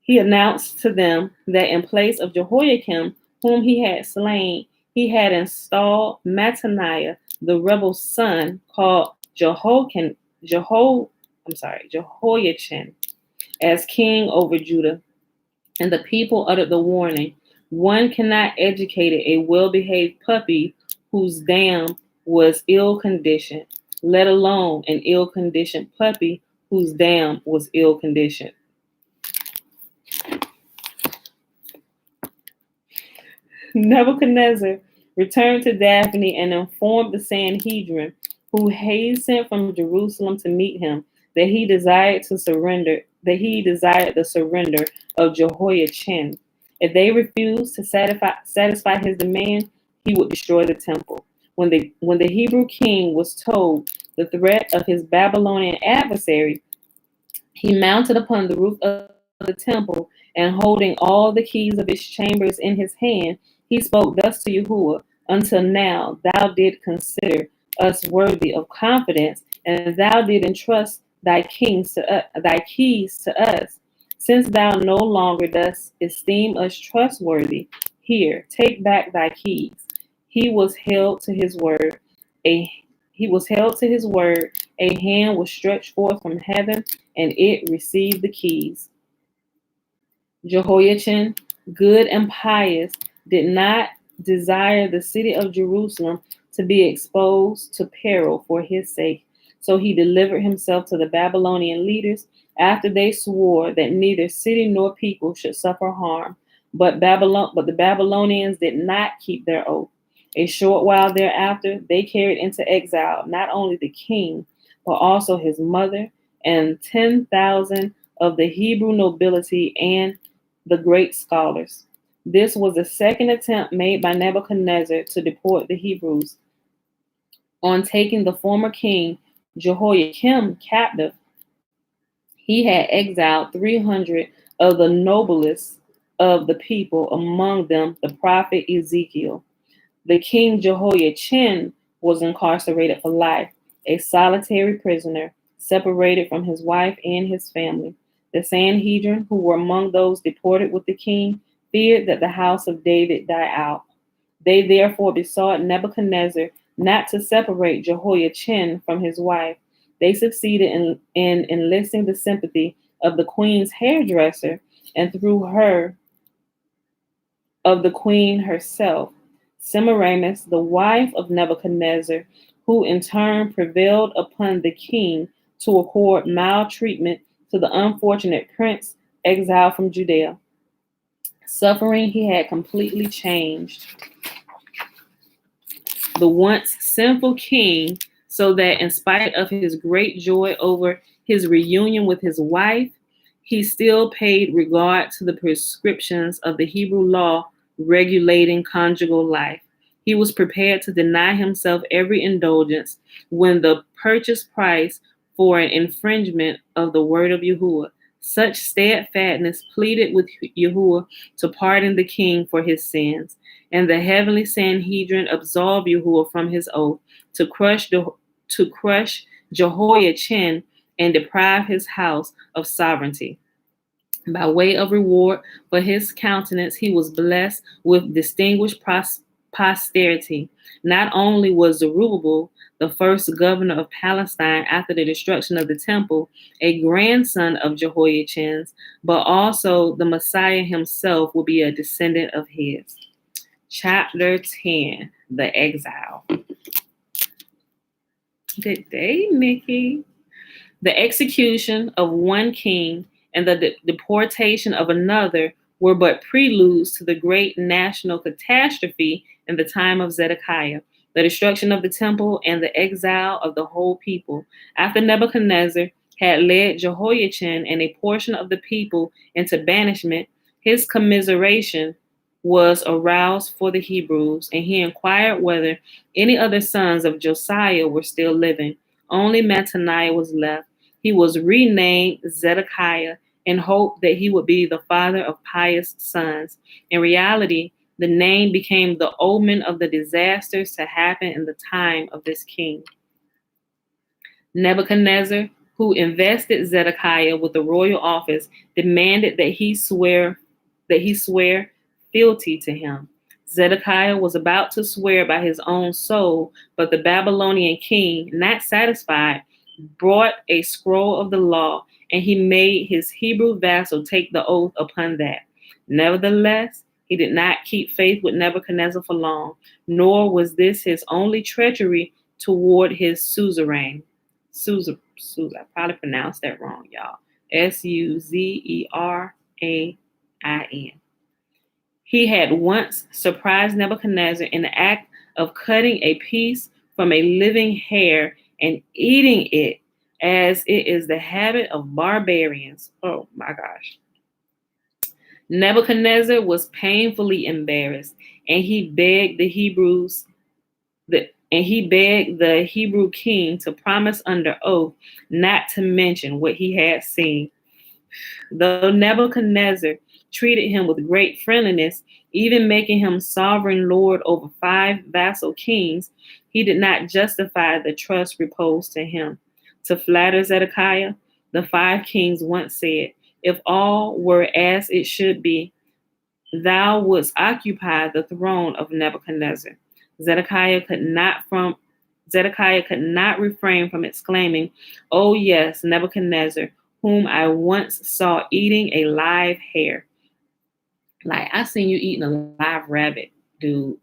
He announced to them that in place of Jehoiakim, whom he had slain, he had installed Mattaniah, the rebel's son, called Jehoiachin, as king over Judah. And the people uttered the warning, one cannot educate a well-behaved puppy whose dam was ill-conditioned, let alone an ill-conditioned puppy whose dam was ill-conditioned. Nebuchadnezzar returned to Daphne and informed the Sanhedrin, who hastened from Jerusalem to meet him, that he desired the surrender of Jehoiachin. If they refused to satisfy his demand, he would destroy the temple. When the Hebrew king was told the threat of his Babylonian adversary, he mounted upon the roof of the temple, and holding all the keys of its chambers in his hand, he spoke thus to Yahuah, until now thou did consider us worthy of confidence, and thou did entrust thy keys to us. Since thou no longer dost esteem us trustworthy, here, take back thy keys. He was held to his word. A hand was stretched forth from heaven, and it received the keys. Jehoiachin, good and pious, did not desire the city of Jerusalem to be exposed to peril for his sake. So he delivered himself to the Babylonian leaders after they swore that neither city nor people should suffer harm. But the Babylonians did not keep their oath. A short while thereafter, they carried into exile not only the king, but also his mother and 10,000 of the Hebrew nobility and the great scholars. This was the second attempt made by Nebuchadnezzar to deport the Hebrews. On taking the former king Jehoiakim captive, he had exiled 300 of the noblest of the people, among them the prophet Ezekiel. The king Jehoiachin was incarcerated for life, a solitary prisoner, separated from his wife and his family. The Sanhedrin, who were among those deported with the king, feared that the house of David die out. They therefore besought Nebuchadnezzar not to separate Jehoiachin from his wife. They succeeded in enlisting the sympathy of the queen's hairdresser, and through her, of the queen herself, Semiramis, the wife of Nebuchadnezzar, who in turn prevailed upon the king to accord maltreatment to the unfortunate prince exiled from Judea. Suffering, he had completely changed the once sinful king, so that in spite of his great joy over his reunion with his wife, he still paid regard to the prescriptions of the Hebrew law regulating conjugal life. He was prepared to deny himself every indulgence when the purchase price for an infringement of the word of Yahuah. Such steadfastness pleaded with Yahuah to pardon the king for his sins, and the heavenly Sanhedrin absolved Yahuah from his oath to crush Jehoiachin and deprive his house of sovereignty. By way of reward for his countenance, he was blessed with distinguished posterity. Not only was Zerubbabel, the first governor of Palestine after the destruction of the temple, a grandson of Jehoiachin's, but also the Messiah himself will be a descendant of his. Chapter 10, The Exile. Good day, Nikki. The execution of one king and the deportation of another were but preludes to the great national catastrophe in the time of Zedekiah, the destruction of the temple and the exile of the whole people. After Nebuchadnezzar had led Jehoiachin and a portion of the people into banishment, his commiseration was aroused for the Hebrews, and he inquired whether any other sons of Josiah were still living. Only Mattaniah was left. He was renamed Zedekiah in hope that he would be the father of pious sons. In reality, the name became the omen of the disasters to happen in the time of this king. Nebuchadnezzar, who invested Zedekiah with the royal office, demanded that he swear fealty to him. Zedekiah was about to swear by his own soul, but the Babylonian king, not satisfied, brought a scroll of the law, and he made his Hebrew vassal take the oath upon that. Nevertheless, he did not keep faith with Nebuchadnezzar for long, nor was this his only treachery toward his suzerain. I probably pronounced that wrong, y'all. Suzerain. He had once surprised Nebuchadnezzar in the act of cutting a piece from a living hare and eating it, as it is the habit of barbarians. Oh my gosh. Nebuchadnezzar was painfully embarrassed, and he begged the Hebrew king to promise under oath not to mention what he had seen. Though Nebuchadnezzar treated him with great friendliness, even making him sovereign lord over 5 vassal kings, he did not justify the trust reposed to him. To flatter Zedekiah, the 5 kings once said, "If all were as it should be, thou wouldst occupy the throne of Nebuchadnezzar." Zedekiah could not refrain from exclaiming, "Oh yes, Nebuchadnezzar, whom I once saw eating a live hare." Like, I seen you eating a live rabbit, dude.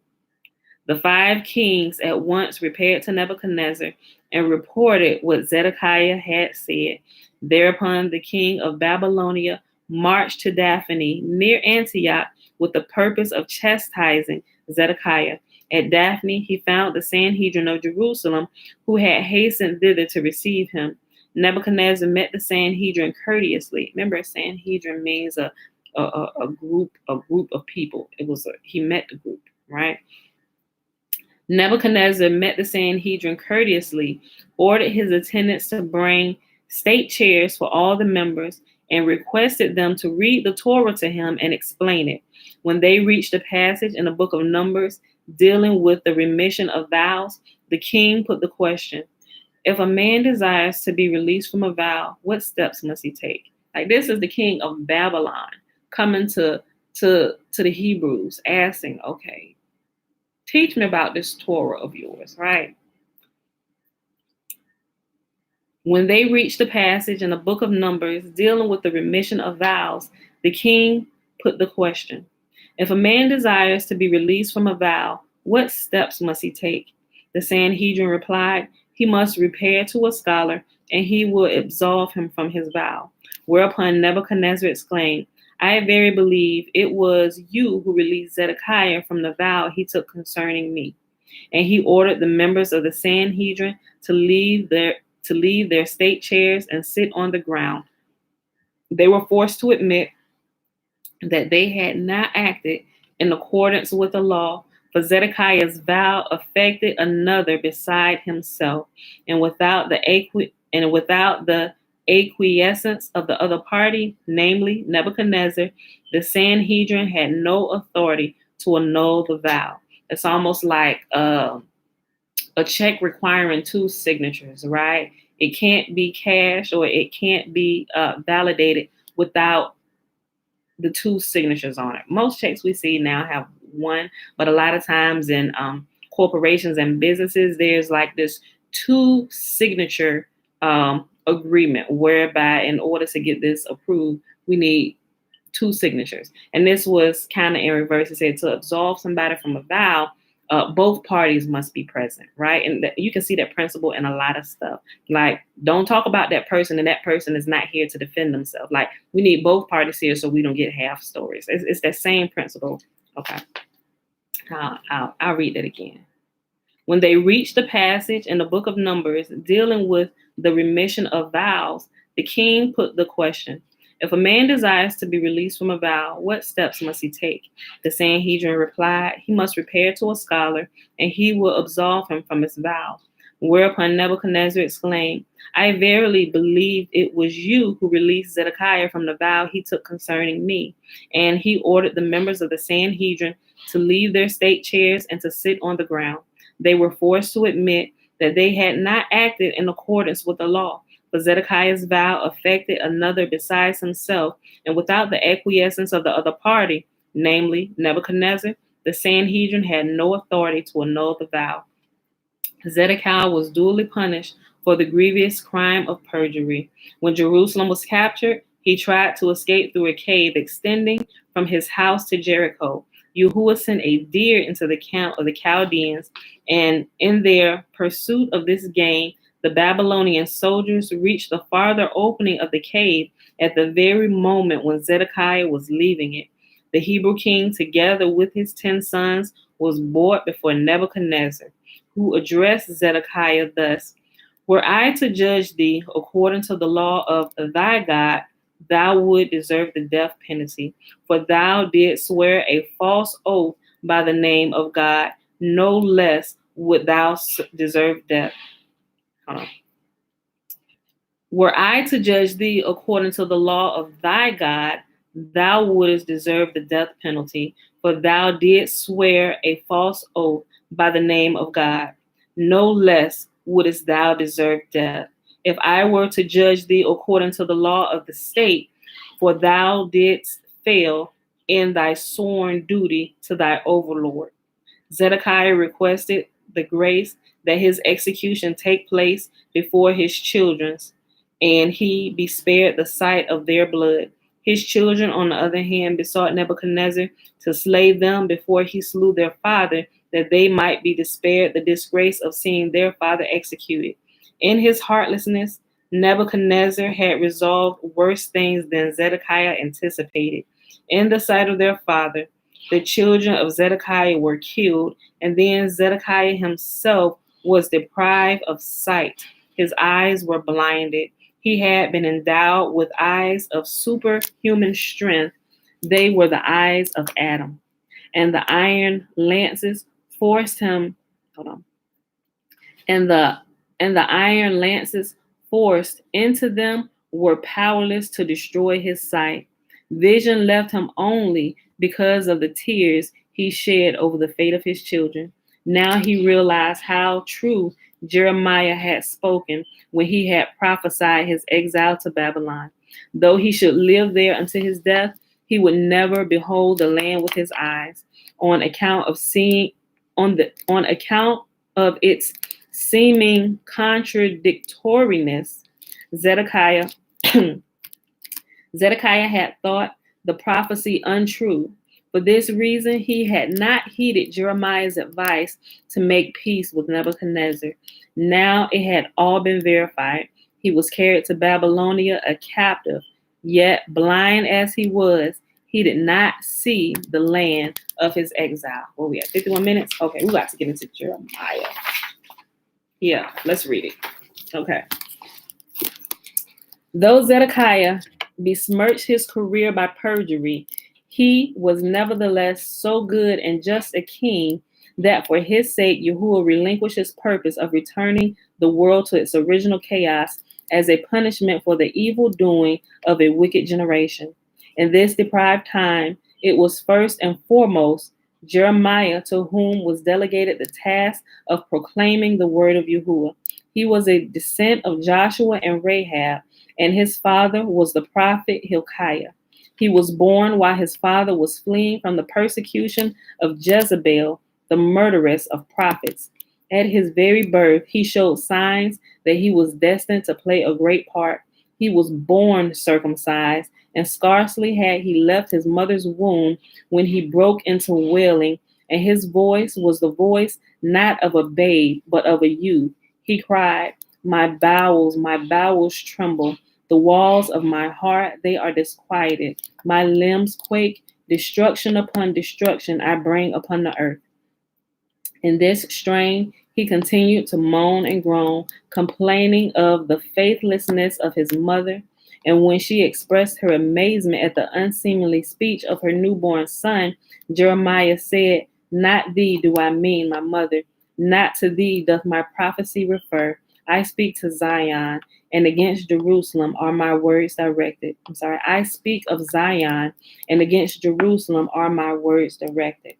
The 5 kings at once repaired to Nebuchadnezzar and reported what Zedekiah had said. Thereupon the king of Babylonia marched to Daphne near Antioch with the purpose of chastising Zedekiah. At Daphne, he found the Sanhedrin of Jerusalem, who had hastened thither to receive him. Nebuchadnezzar met the Sanhedrin courteously. Remember, Sanhedrin means a group of people. He met the group, right? Nebuchadnezzar met the Sanhedrin courteously, ordered his attendants to bring state chairs for all the members, and requested them to read the Torah to him and explain it. When they reached a passage in the book of Numbers dealing with the remission of vows, the king put the question, if a man desires to be released from a vow, what steps must he take? Like, this is the king of Babylon coming to the Hebrews asking, okay, teach me about this Torah of yours, right? When they reached the passage in the book of Numbers dealing with the remission of vows, the king put the question, if a man desires to be released from a vow, what steps must he take? The Sanhedrin replied, he must repair to a scholar, and he will absolve him from his vow. Whereupon Nebuchadnezzar exclaimed, I verily believe it was you who released Zedekiah from the vow he took concerning me. And he ordered the members of the Sanhedrin to leave their state chairs and sit on the ground. They were forced to admit that they had not acted in accordance with the law, for Zedekiah's vow affected another beside himself, and without the acquiescence of the other party, namely Nebuchadnezzar, the Sanhedrin had no authority to annul the vow. It's almost like a check requiring 2 signatures, right? It can't be cashed or it can't be validated without the 2 signatures on it. Most checks we see now have 1, but a lot of times in corporations and businesses, there's like this 2 signature agreement whereby in order to get this approved, we need 2 signatures. And this was kind of in reverse. It said to absolve somebody from a vow, both parties must be present, right? And you can see that principle in a lot of stuff. Like, don't talk about that person and that person is not here to defend themselves. Like, we need both parties here so we don't get half stories. It's that same principle. Okay, I'll read that again. When they reached the passage in the book of Numbers dealing with the remission of vows, the king put the question, if a man desires to be released from a vow, what steps must he take? The Sanhedrin replied, he must repair to a scholar, and he will absolve him from his vow. Whereupon Nebuchadnezzar exclaimed, I verily believe it was you who released Zedekiah from the vow he took concerning me. And he ordered the members of the Sanhedrin to leave their state chairs and to sit on the ground. They were forced to admit that they had not acted in accordance with the law. For Zedekiah's vow affected another besides himself, and without the acquiescence of the other party, namely Nebuchadnezzar, the Sanhedrin had no authority to annul the vow. Zedekiah was duly punished for the grievous crime of perjury. When Jerusalem was captured, he tried to escape through a cave extending from his house to Jericho. Yahuah sent a deer into the camp of the Chaldeans, and in their pursuit of this game, the Babylonian soldiers reached the farther opening of the cave at the very moment when Zedekiah was leaving it. The Hebrew king, together with his 10 sons, was brought before Nebuchadnezzar, who addressed Zedekiah thus, were I to judge thee according to the law of thy God, thou would deserve the death penalty, for thou didst swear a false oath by the name of God, no less would thou deserve death. Were I to judge thee according to the law of thy God, thou wouldst deserve the death penalty, for thou didst swear a false oath by the name of God. No less wouldst thou deserve death. If I were to judge thee according to the law of the state, for thou didst fail in thy sworn duty to thy overlord. Zedekiah requested the grace that his execution take place before his children's, and he be spared the sight of their blood. His children, on the other hand, besought Nebuchadnezzar to slay them before he slew their father, that they might be spared the disgrace of seeing their father executed. In his heartlessness, Nebuchadnezzar had resolved worse things than Zedekiah anticipated. In the sight of their father, the children of Zedekiah were killed, and then Zedekiah himself was deprived of sight. His eyes were blinded. He had been endowed with eyes of superhuman strength. They were the eyes of Adam. And the iron lances forced him, hold on. And the iron lances forced into them were powerless to destroy his sight. Vision left him only because of the tears he shed over the fate of his children. Now he realized how true Jeremiah had spoken when he had prophesied his exile to Babylon. Though he should live there until his death, he would never behold the land with his eyes, on account of its seeming contradictoriness. Zedekiah had thought the prophecy untrue. For this reason, he had not heeded Jeremiah's advice to make peace with Nebuchadnezzar. Now it had all been verified. He was carried to Babylonia a captive, yet blind as he was, he did not see the land of his exile. Where we at? 51 minutes? Okay, we got to get into Jeremiah. Yeah, let's read it. Okay. Though Zedekiah besmirched his career by perjury, he was nevertheless so good and just a king that for his sake Yahuah relinquished his purpose of returning the world to its original chaos as a punishment for the evil doing of a wicked generation. In this deprived time, it was first and foremost Jeremiah to whom was delegated the task of proclaiming the word of Yahuah. He was a descendant of Joshua and Rahab, and his father was the prophet Hilkiah. He was born while his father was fleeing from the persecution of Jezebel, the murderess of prophets. At his very birth, he showed signs that he was destined to play a great part. He was born circumcised, and scarcely had he left his mother's womb when he broke into wailing, and his voice was the voice not of a babe, but of a youth. He cried, my bowels tremble. The walls of my heart, they are disquieted. My limbs quake. Destruction upon destruction I bring upon the earth. In this strain, he continued to moan and groan, complaining of the faithlessness of his mother. And when she expressed her amazement at the unseemly speech of her newborn son, Jeremiah said, not thee do I mean, my mother. Not to thee doth my prophecy refer. I speak to Zion, and against Jerusalem are my words directed. I speak of Zion, and against Jerusalem are my words directed.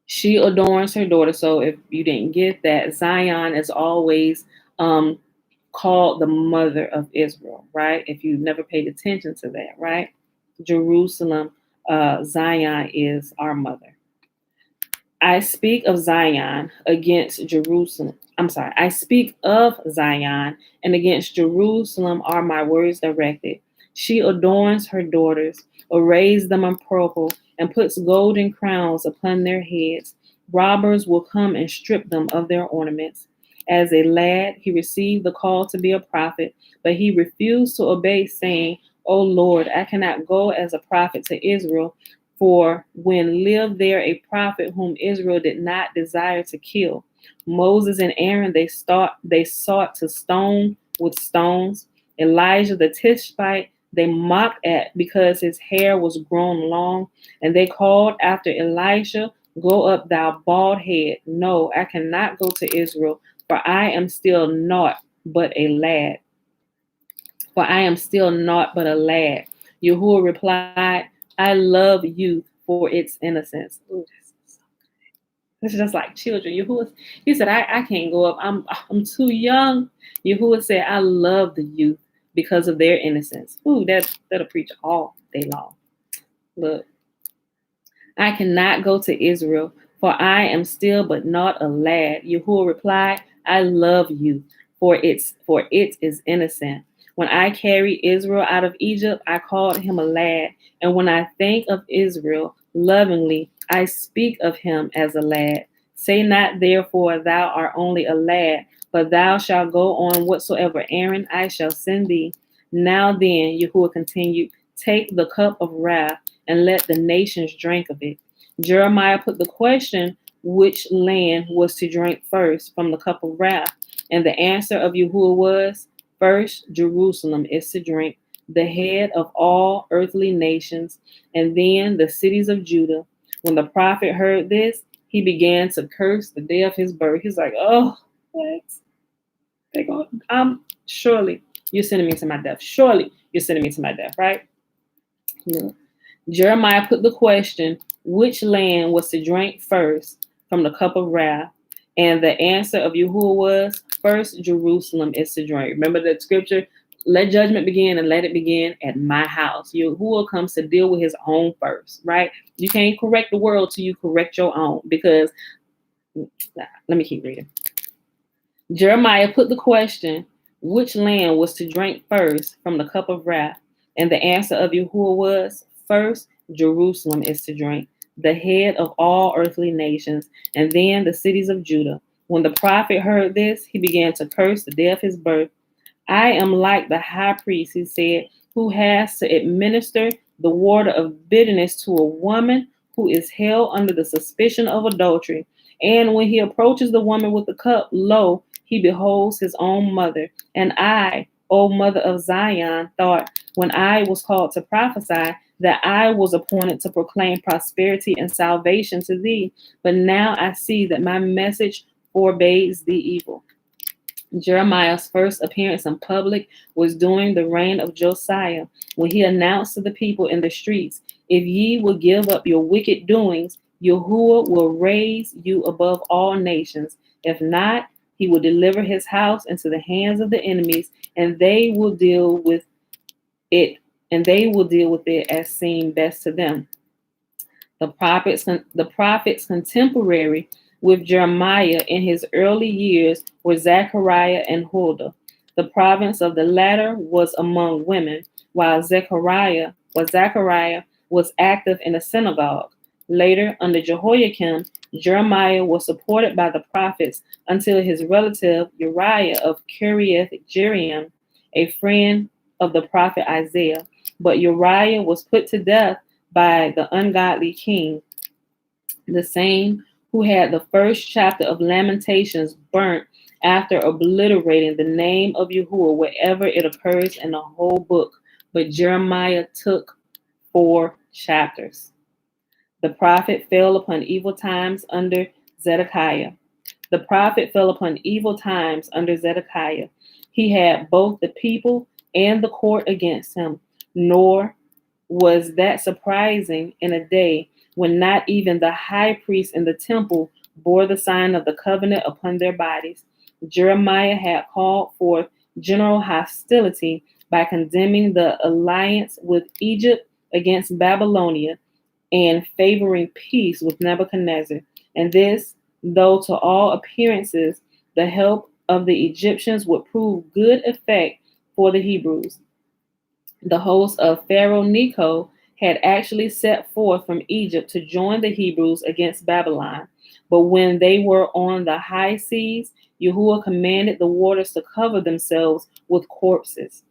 She adorns her daughter. So if you didn't get that, Zion is always called the mother of Israel, right? If you never paid attention to that, right? Jerusalem, Zion is our mother. I speak of Zion against Jerusalem. I speak of Zion, and against Jerusalem are my words directed. She adorns her daughters, arrays them in purple, and puts golden crowns upon their heads. Robbers will come and strip them of their ornaments. As a lad, he received the call to be a prophet, but he refused to obey, saying, O Lord, I cannot go as a prophet to Israel, for when lived there a prophet whom Israel did not desire to kill. Moses and Aaron they sought to stone with stones. Elijah the Tishbite they mocked at because his hair was grown long, and they called after Elisha, go up thou bald head. No, I cannot go to Israel, for I am still naught but a lad. Yahuah replied, I love youth for its innocence. Ooh, it's just like children. Yahuah, he said, I can't go up. I'm too young. Yahuah said, I love the youth because of their innocence. Ooh, that'll preach all day long. Look, I cannot go to Israel, for I am still but not a lad. Yahuah replied, I love youth, for it is innocent. When I carried Israel out of Egypt, I called him a lad. And when I think of Israel lovingly, I speak of him as a lad. Say not therefore, thou art only a lad, but thou shalt go on whatsoever errand I shall send thee. Now then, Yahuah continued, take the cup of wrath and let the nations drink of it. Jeremiah put the question, which land was to drink first from the cup of wrath? And the answer of Yahuah was, first Jerusalem is to drink, the head of all earthly nations, and then the cities of Judah. When the prophet heard this, he began to curse the day of his birth. He's like, oh, what? Surely you're sending me to my death. Surely you're sending me to my death, right? Yeah. Jeremiah put the question, which land was to drink first from the cup of wrath? And the answer of Yahuah was, first Jerusalem is to drink. Remember that scripture, let judgment begin and let it begin at my house. Yahuah comes to deal with his own first, right? You can't correct the world till you correct your own, because, let me keep reading. Jeremiah put the question, which land was to drink first from the cup of wrath? And the answer of Yahuah was, first Jerusalem is to drink, the head of all earthly nations, and then the cities of Judah. When the prophet heard this, he began to curse the day of his birth. I am like the high priest, he said, who has to administer the water of bitterness to a woman who is held under the suspicion of adultery. And when he approaches the woman with the cup, lo, he beholds his own mother. And I, O mother of Zion, thought when I was called to prophesy that I was appointed to proclaim prosperity and salvation to thee. But now I see that my message forbids the evil. Jeremiah's first appearance in public was during the reign of Josiah, when he announced to the people in the streets, if ye will give up your wicked doings, Yahuah will raise you above all nations. If not, he will deliver his house into the hands of the enemies, and they will deal with it, as seemed best to them. The prophets contemporary with Jeremiah in his early years were Zechariah and Huldah. The province of the latter was among women, while Zechariah was active in a synagogue. Later, under Jehoiakim, Jeremiah was supported by the prophets until his relative Uriah of Kiriath Jearim, a friend of the prophet Isaiah. But Uriah was put to death by the ungodly king, the same who had the first chapter of Lamentations burnt after obliterating the name of Yahuah wherever it occurs in the whole book. But Jeremiah took 4 chapters. The prophet fell upon evil times under Zedekiah. The prophet fell upon evil times under Zedekiah. He had both the people and the court against him, nor was that surprising in a day when not even the high priest in the temple bore the sign of the covenant upon their bodies. Jeremiah had called forth general hostility by condemning the alliance with Egypt against Babylonia and favoring peace with Nebuchadnezzar. And this, though to all appearances the help of the Egyptians would prove good effect for the Hebrews. The host of Pharaoh Necho had actually set forth from Egypt to join the Hebrews against Babylon. But when they were on the high seas, Yahuah commanded the waters to cover themselves with corpses.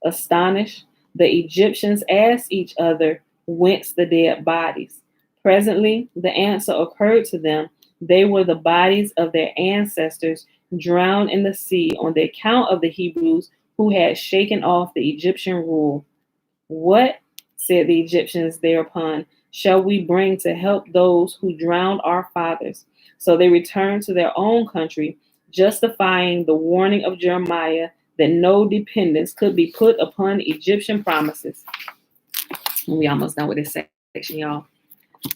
Astonished, the Egyptians asked each other whence the dead bodies. Presently, the answer occurred to them. They were the bodies of their ancestors drowned in the sea on the account of the Hebrews who had shaken off the Egyptian rule. What, said the Egyptians thereupon, shall we bring to help those who drowned our fathers? So they returned to their own country, justifying the warning of Jeremiah that no dependence could be put upon Egyptian promises. We almost done with this section, y'all.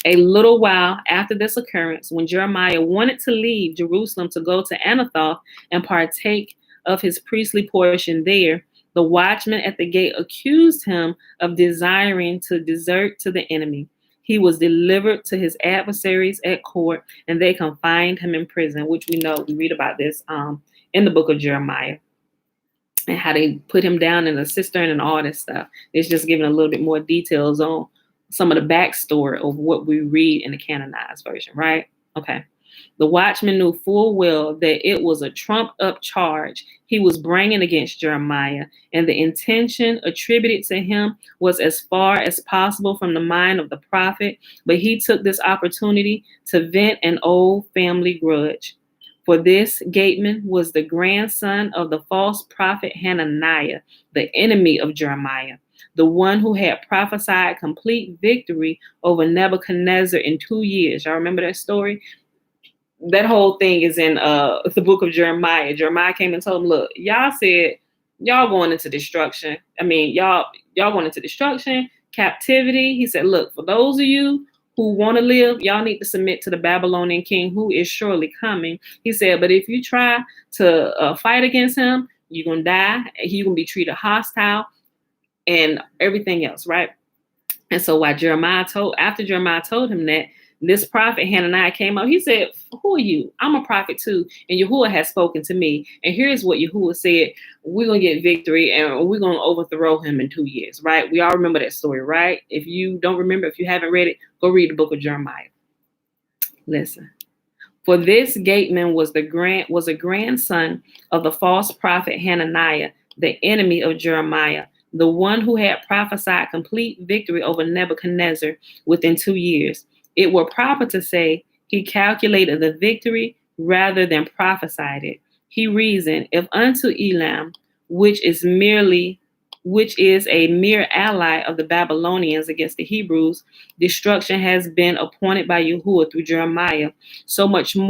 A little while after this occurrence, when Jeremiah wanted to leave Jerusalem to go to Anathoth and partake of his priestly portion there, the watchman at the gate accused him of desiring to desert to the enemy. He was delivered to his adversaries at court, and they confined him in prison, which we know, we read about this in the book of Jeremiah. and how they put him down in a cistern and all this stuff. It's just giving a little bit more details on some of the backstory of what we read in the canonized version, right? Okay. The watchman knew full well that it was a trumped-up charge he was bringing against Jeremiah, and the intention attributed to him was as far as possible from the mind of the prophet, but he took this opportunity to vent an old family grudge. For this gateman was the grandson of the false prophet Hananiah, the enemy of Jeremiah, the one who had prophesied complete victory over Nebuchadnezzar in 2 years. Y'all remember that story? That whole thing is in the book of Jeremiah. Jeremiah came and told him, look, y'all said y'all going into destruction. I mean, y'all going into destruction, captivity. He said, look, for those of you who want to live, y'all need to submit to the Babylonian king who is surely coming. He said, but if you try to fight against him, you're going to die. You're going to be treated hostile and everything else, right? And so after Jeremiah told him that, this prophet Hananiah came up. He said, who are you? I'm a prophet too. And Yahuah has spoken to me. And here's what Yahuah said. We're going to get victory and we're going to overthrow him in 2 years, right? We all remember that story, right? If you don't remember, if you haven't read it, go read the book of Jeremiah. Listen. For this gateman was a grandson of the false prophet Hananiah, the enemy of Jeremiah, the one who had prophesied complete victory over Nebuchadnezzar within 2 years. It were proper to say he calculated the victory rather than prophesied it. He reasoned, if unto Elam, which is a mere ally of the Babylonians against the Hebrews, destruction has been appointed by Yahuah through Jeremiah, so much the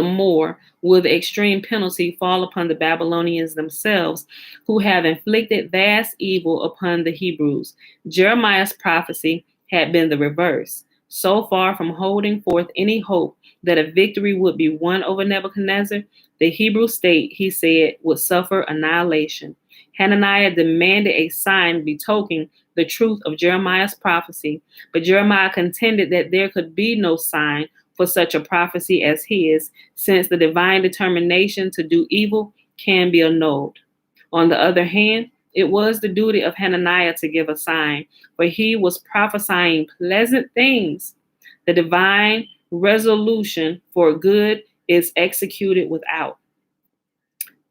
more will the extreme penalty fall upon the Babylonians themselves, who have inflicted vast evil upon the Hebrews. Jeremiah's prophecy had been the reverse. So far from holding forth any hope that a victory would be won over Nebuchadnezzar, the Hebrew state, he said, would suffer annihilation. Hananiah demanded a sign betokening the truth of Jeremiah's prophecy, but Jeremiah contended that there could be no sign for such a prophecy as his, since the divine determination to do evil can be annulled. On the other hand, it was the duty of Hananiah to give a sign, for he was prophesying pleasant things. The divine resolution for good is executed without.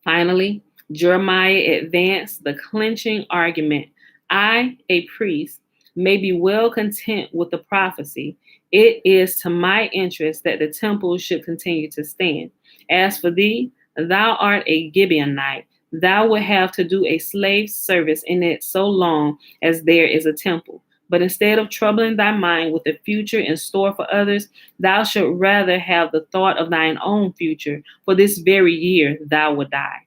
Finally, Jeremiah advanced the clinching argument. I, a priest, may be well content with the prophecy. It is to my interest that the temple should continue to stand. As for thee, thou art a Gibeonite. Thou wilt have to do a slave service in it so long as there is a temple. But instead of troubling thy mind with the future in store for others, thou shalt rather have the thought of thine own future, for this very year thou wilt die.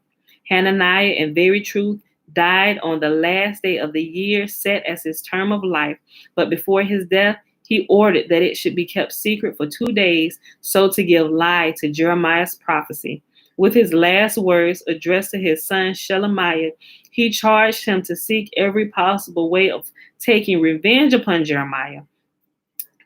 Hananiah, in very truth, died on the last day of the year set as his term of life, but before his death, he ordered that it should be kept secret for 2 days, so to give lie to Jeremiah's prophecy. With his last words addressed to his son Shelemiah, he charged him to seek every possible way of taking revenge upon Jeremiah,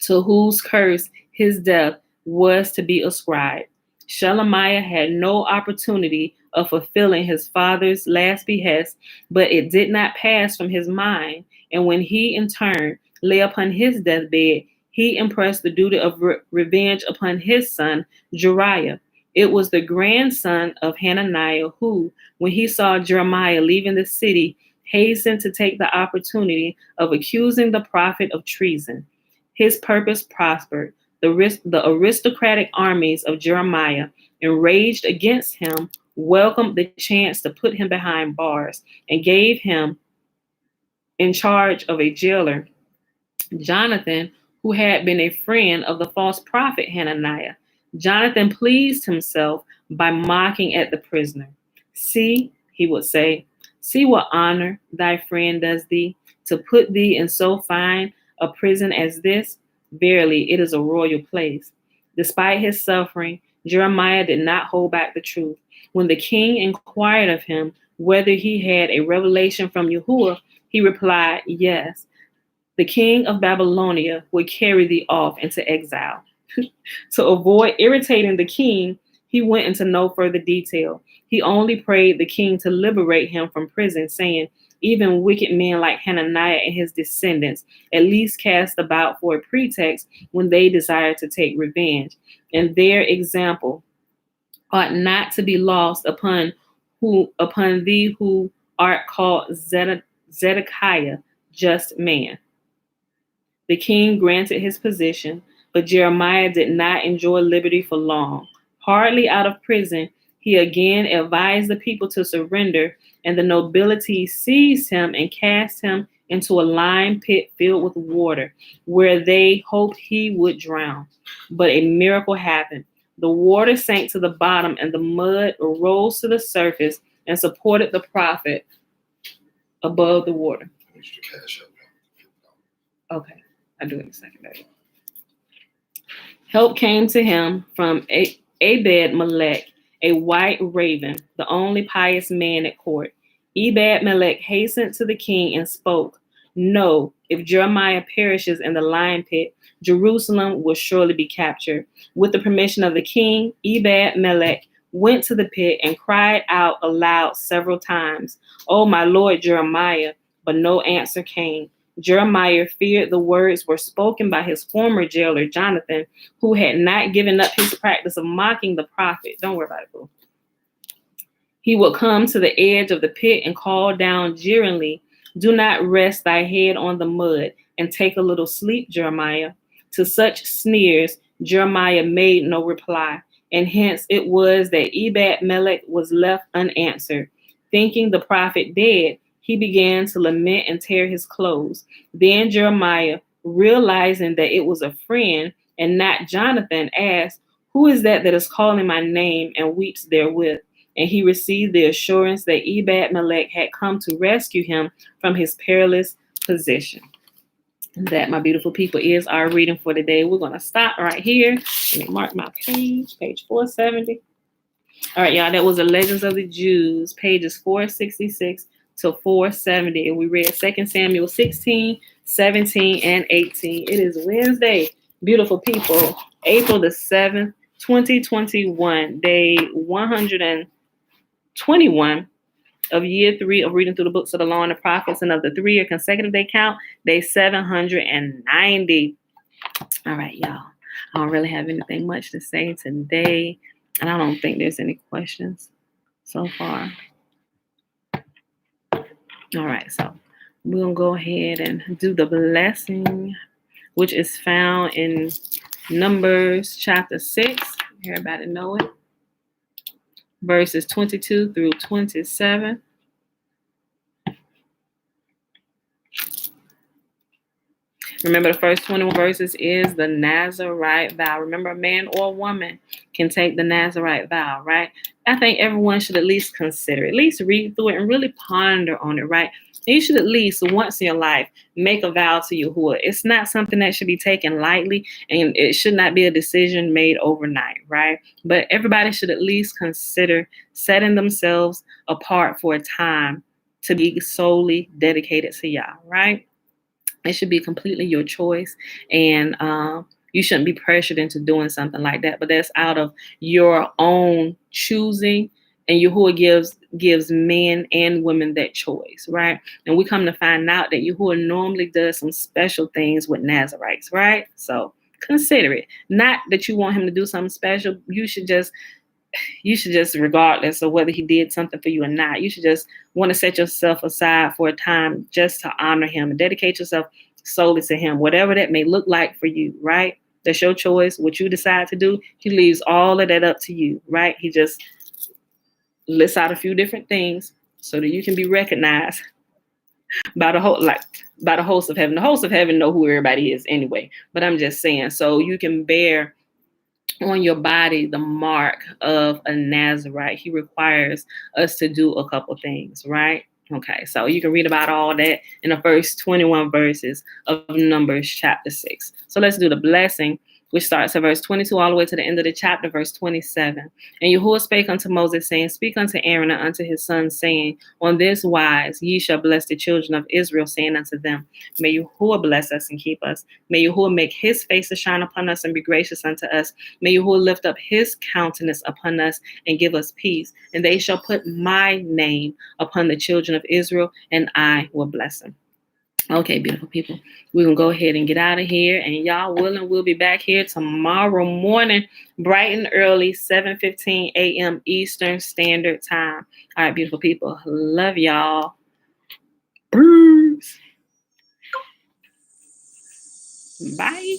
to whose curse his death was to be ascribed. Shelemiah had no opportunity of fulfilling his father's last behest, but it did not pass from his mind, and when he in turn lay upon his deathbed, he impressed the duty of revenge upon his son Jeriah. It was the grandson of Hananiah who, when he saw Jeremiah leaving the city, hastened to take the opportunity of accusing the prophet of treason. His purpose prospered. The aristocratic armies of Jeremiah, enraged against him, welcomed the chance to put him behind bars and gave him in charge of a jailer, Jonathan, who had been a friend of the false prophet Hananiah. Jonathan pleased himself by mocking at the prisoner. See, he would say, see what honor thy friend does thee, to put thee in so fine a prison as this. Verily, it is a royal place. Despite his suffering, Jeremiah did not hold back the truth. When the king inquired of him whether he had a revelation from Yahuah, he replied, yes, the king of Babylonia would carry thee off into exile. To avoid irritating the king, He went into no further detail. He only prayed the king to liberate him from prison, saying, even wicked men like Hananiah and his descendants at least cast about for a pretext when they desire to take revenge. And their example ought not to be lost upon thee who art called Zedekiah, just man. The king granted his position, but Jeremiah did not enjoy liberty for long. Hardly out of prison, he again advised the people to surrender, and the nobility seized him and cast him into a lime pit filled with water, where they hoped he would drown. But a miracle happened. The water sank to the bottom, and the mud rose to the surface and supported the prophet above the water. Okay, I'll do it in a second. Help came to him from Ebed-Melech, a white raven, the only pious man at court. Ebed-Melech hastened to the king and spoke, no, if Jeremiah perishes in the lion pit, Jerusalem will surely be captured. With the permission of the king, Ebed-Melech went to the pit and cried out aloud several times, oh, my lord Jeremiah, but no answer came. Jeremiah feared the words were spoken by his former jailer, Jonathan, who had not given up his practice of mocking the prophet. Don't worry about it, boo. He would come to the edge of the pit and call down jeeringly, do not rest thy head on the mud and take a little sleep, Jeremiah. To such sneers, Jeremiah made no reply, and hence it was that Ebed-Melech was left unanswered. Thinking the prophet dead, he began to lament and tear his clothes. Then Jeremiah, realizing that it was a friend and not Jonathan, asked, who is that is calling my name and weeps therewith? And he received the assurance that Ebed-Melech had come to rescue him from his perilous position. And that, my beautiful people, is our reading for today. We're going to stop right here. Let me mark my page 470. All right, y'all, that was the Legends of the Jews, pages 466 to 470. And we read 2 Samuel 16, 17, and 18. It is Wednesday, beautiful people, April the 7th, 2021, day 121 of year 3 of reading through the books of the law and the prophets, and of the 3-year consecutive day count, day 790. All right, y'all. I don't really have anything much to say today, and I don't think there's any questions so far. All right, so we're going to go ahead and do the blessing, which is found in Numbers chapter 6. Everybody know it. Verses 22 through 27. Remember, the first 21 verses is the Nazarite vow. Remember, a man or a woman can take the Nazarite vow, right? I think everyone should at least consider, at least read through it and really ponder on it, right? You should at least once in your life make a vow to Yahuah. It's not something that should be taken lightly, and it should not be a decision made overnight, right? But everybody should at least consider setting themselves apart for a time to be solely dedicated to Yah, right? It should be completely your choice, and you shouldn't be pressured into doing something like that. But that's out of your own choosing, and Yahuah gives men and women that choice, right? And we come to find out that Yahuah normally does some special things with Nazarites, right? So consider it. Not that you want him to do something special. You should just, regardless of whether he did something for you or not, you should just want to set yourself aside for a time just to honor him and dedicate yourself solely to him, whatever that may look like for you, right? That's your choice. What you decide to do, he leaves all of that up to you, right? He just lists out a few different things so that you can be recognized by the whole, by the host of heaven. The host of heaven know who everybody is anyway, but I'm just saying, so you can bear on your body the mark of a Nazarite. He requires us to do a couple things, right? Okay, so you can read about all that in the first 21 verses of Numbers chapter 6. So let's do the blessing. which starts at verse 22 all the way to the end of the chapter, verse 27. And Yahuah spake unto Moses, saying, Speak unto Aaron and unto his sons, saying, On this wise ye shall bless the children of Israel, saying unto them, May Yahuah bless us and keep us. May Yahuah make his face to shine upon us and be gracious unto us. May Yahuah lift up his countenance upon us and give us peace. And they shall put my name upon the children of Israel, and I will bless them. Okay, beautiful people, we're going to go ahead and get out of here. And y'all willing, we'll be back here tomorrow morning, bright and early, 7:15 a.m. Eastern Standard Time. All right, beautiful people. Love y'all. Bruce. Bye.